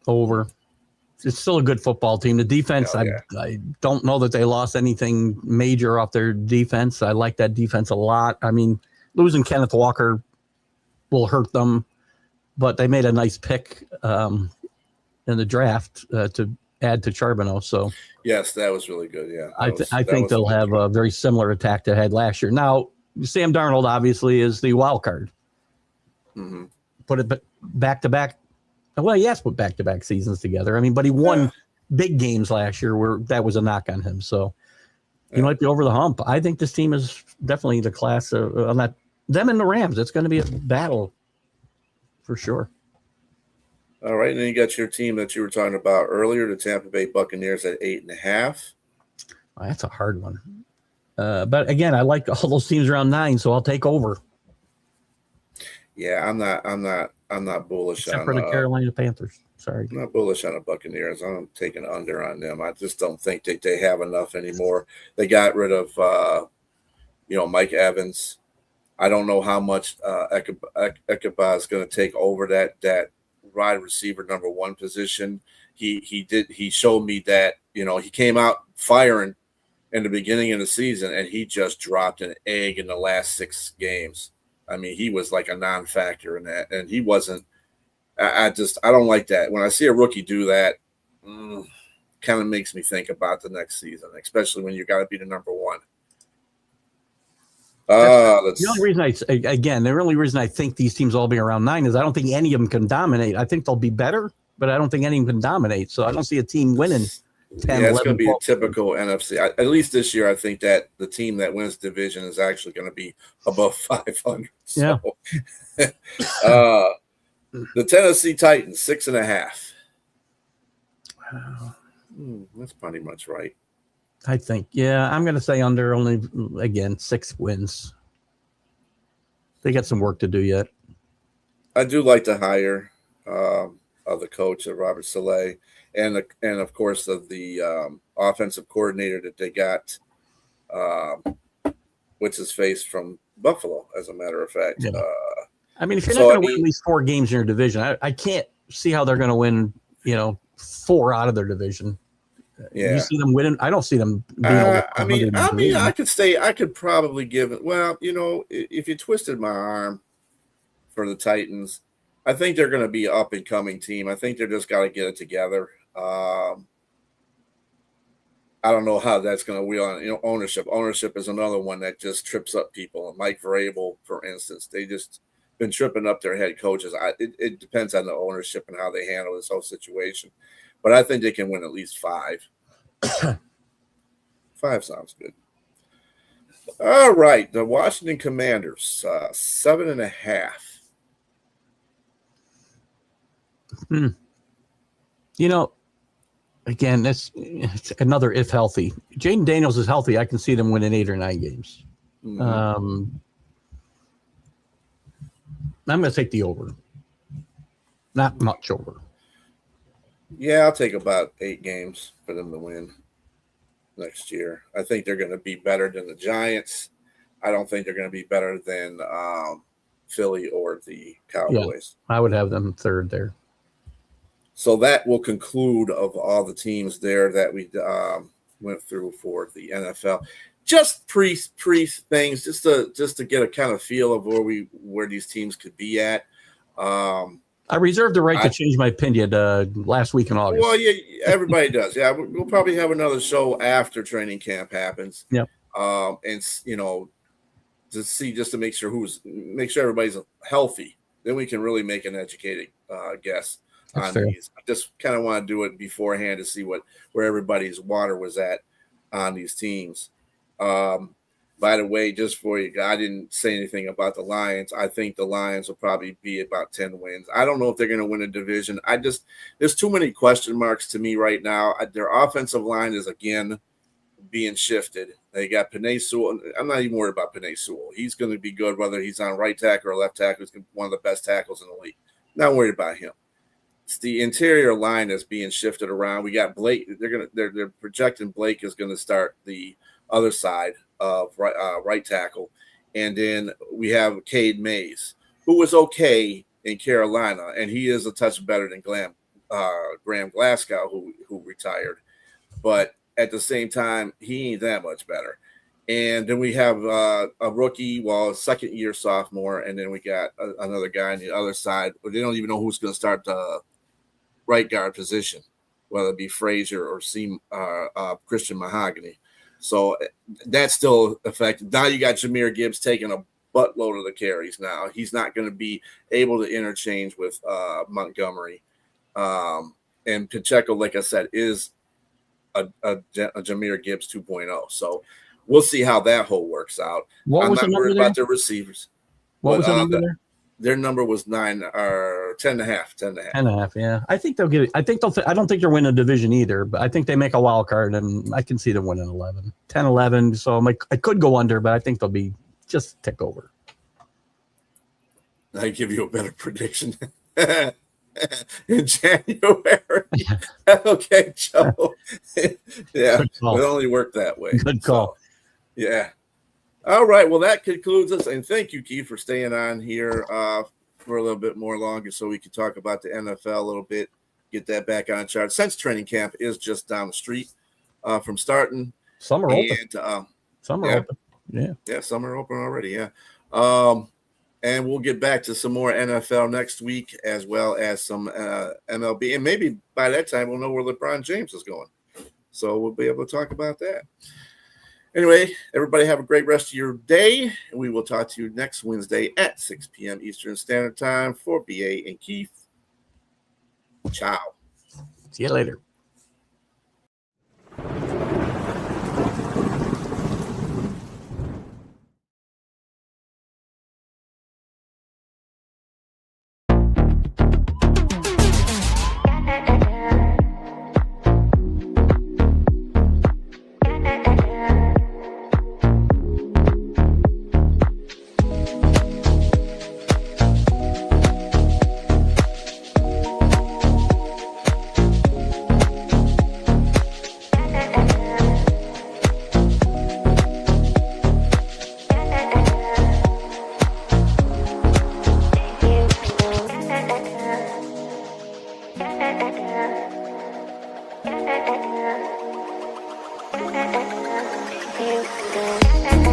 It's still a good football team. The defense, I don't know that they lost anything major off their defense. I like that defense a lot. I mean, losing Kenneth Walker will hurt them, but they made a nice pick in the draft to add to Charbonneau. So yes, that was really good. Yeah, I think they'll have a very similar attack they had last year. Now, Sam Darnold obviously is the wild card. Mm-hmm. Put it back to back. Well, he has put back to back seasons together. I mean, but he won big games last year where that was a knock on him. So he might be over the hump. I think this team is definitely the class of them and the Rams. It's going to be a battle for sure. All right, and then you got your team that you were talking about earlier, the Tampa Bay Buccaneers at 8.5. Well, that's a hard one. But again, I like all those teams around 9, so I'll take over. Yeah, I'm not bullish except for the Carolina Panthers. Sorry, I'm not bullish on the Buccaneers. I'm taking under on them. I just don't think that they have enough anymore. They got rid of Mike Evans. I don't know how much Ekeba is going to take over that wide receiver number 1 position. He showed me that, he came out firing in the beginning of the season and he just dropped an egg in the last 6 games. I mean, he was like a non-factor in that, and he wasn't. I don't like that. When I see a rookie do that, kind of makes me think about the next season, especially when you got to be the number 1. The only reason I think these teams all be around 9 is I don't think any of them can dominate. I think they'll be better, but I don't think any of them can dominate. So I don't see a team winning 10, yeah, it's 11, going to be 12. a typical NFC. At least this year, I think that the team that wins division is actually going to be above 500. So, yeah. The Tennessee Titans, 6.5. Wow. That's pretty much right. I think, I'm going to say under, only, again, 6 wins. They got some work to do yet. I do like the hire of the coach, of Robert Saleh, and of course of the offensive coordinator that they got, what's his face from Buffalo, as a matter of fact. Yeah. I mean, if you're not going to win at least 4 games in your division, I can't see how they're going to win, 4 out of their division. Yeah. You see them winning? I don't see them being over. I mean, I could probably give it. Well, if you twisted my arm for the Titans, I think they're going to be an up and coming team. I think they're just got to get it together. I don't know how that's going to wheel on. Ownership. Ownership is another one that just trips up people. And Mike Vrabel, for instance, they just been tripping up their head coaches. It depends on the ownership and how they handle this whole situation. But I think they can win at least 5. 5 sounds good. All right, the Washington Commanders, 7.5. Again, it's another if healthy. Jaden Daniels is healthy. I can see them winning 8 or 9 games. Mm-hmm. I'm going to take the over. Not much over. Yeah, I'll take about 8 games for them to win next year. I think they're going to be better than the Giants. I don't think they're going to be better than Philly or the Cowboys. Yeah, I would have them third there. So that will conclude of all the teams there that we went through for the NFL. Just pre things, just to get a kind of feel of where these teams could be at. I reserve the right to change my opinion last week in August. Well, yeah, everybody does. Yeah, we'll probably have another show after training camp happens. Yep. And just to make sure everybody's healthy. Then we can really make an educated guess That's on fair. these. I just kind of want to do it beforehand to see where everybody's water was at on these teams. By the way, just for you, I didn't say anything about the Lions. I think the Lions will probably be about 10 wins. I don't know if they're going to win a division. There's too many question marks to me right now. Their offensive line is again being shifted. They got Penei Sewell. I'm not even worried about Penei Sewell. He's going to be good whether he's on right tackle or left tackle. He's one of the best tackles in the league. Not worried about him. It's the interior line that's being shifted around. We got Blake. They're projecting Blake is going to start the other side of right tackle, and then we have Cade Mays, who was okay in Carolina, and he is a touch better than Graham Glasgow, who retired, but at the same time, he ain't that much better. And then we have a rookie, second-year sophomore, and then we got another guy on the other side. They don't even know who's going to start the right guard position, whether it be Frazier or Christian Mahogany. So that's still affected. Now you got Jahmyr Gibbs taking a buttload of the carries now. He's not going to be able to interchange with Montgomery. And Pacheco, like I said, is a Jahmyr Gibbs 2.0. So we'll see how that whole works out. I'm not worried about their receivers. What was the number there? Their number was 9 or 10.5. 10.5, yeah. I think they'll get it. I don't think they'll win a division either, but I think they make a wild card, and I can see them winning 11. 10, 11. So I could go under, but I think they'll be just tick over. I give you a better prediction in January. Okay, Joe. Yeah, it only worked that way. Good call. So, yeah. All right. Well, that concludes us. And thank you, Keith, for staying on here for a little bit more longer so we can talk about the NFL a little bit, get that back on chart. Since training camp is just down the street from starting. Some are open. Some are open. Yeah. Yeah, some are open already. Yeah. And we'll get back to some more NFL next week, as well as some MLB. And maybe by that time, we'll know where LeBron James is going. So we'll be able to talk about that. Anyway, everybody have a great rest of your day. And we will talk to you next Wednesday at 6 p.m. Eastern Standard Time for BA and Keith. Ciao. See you later. You can do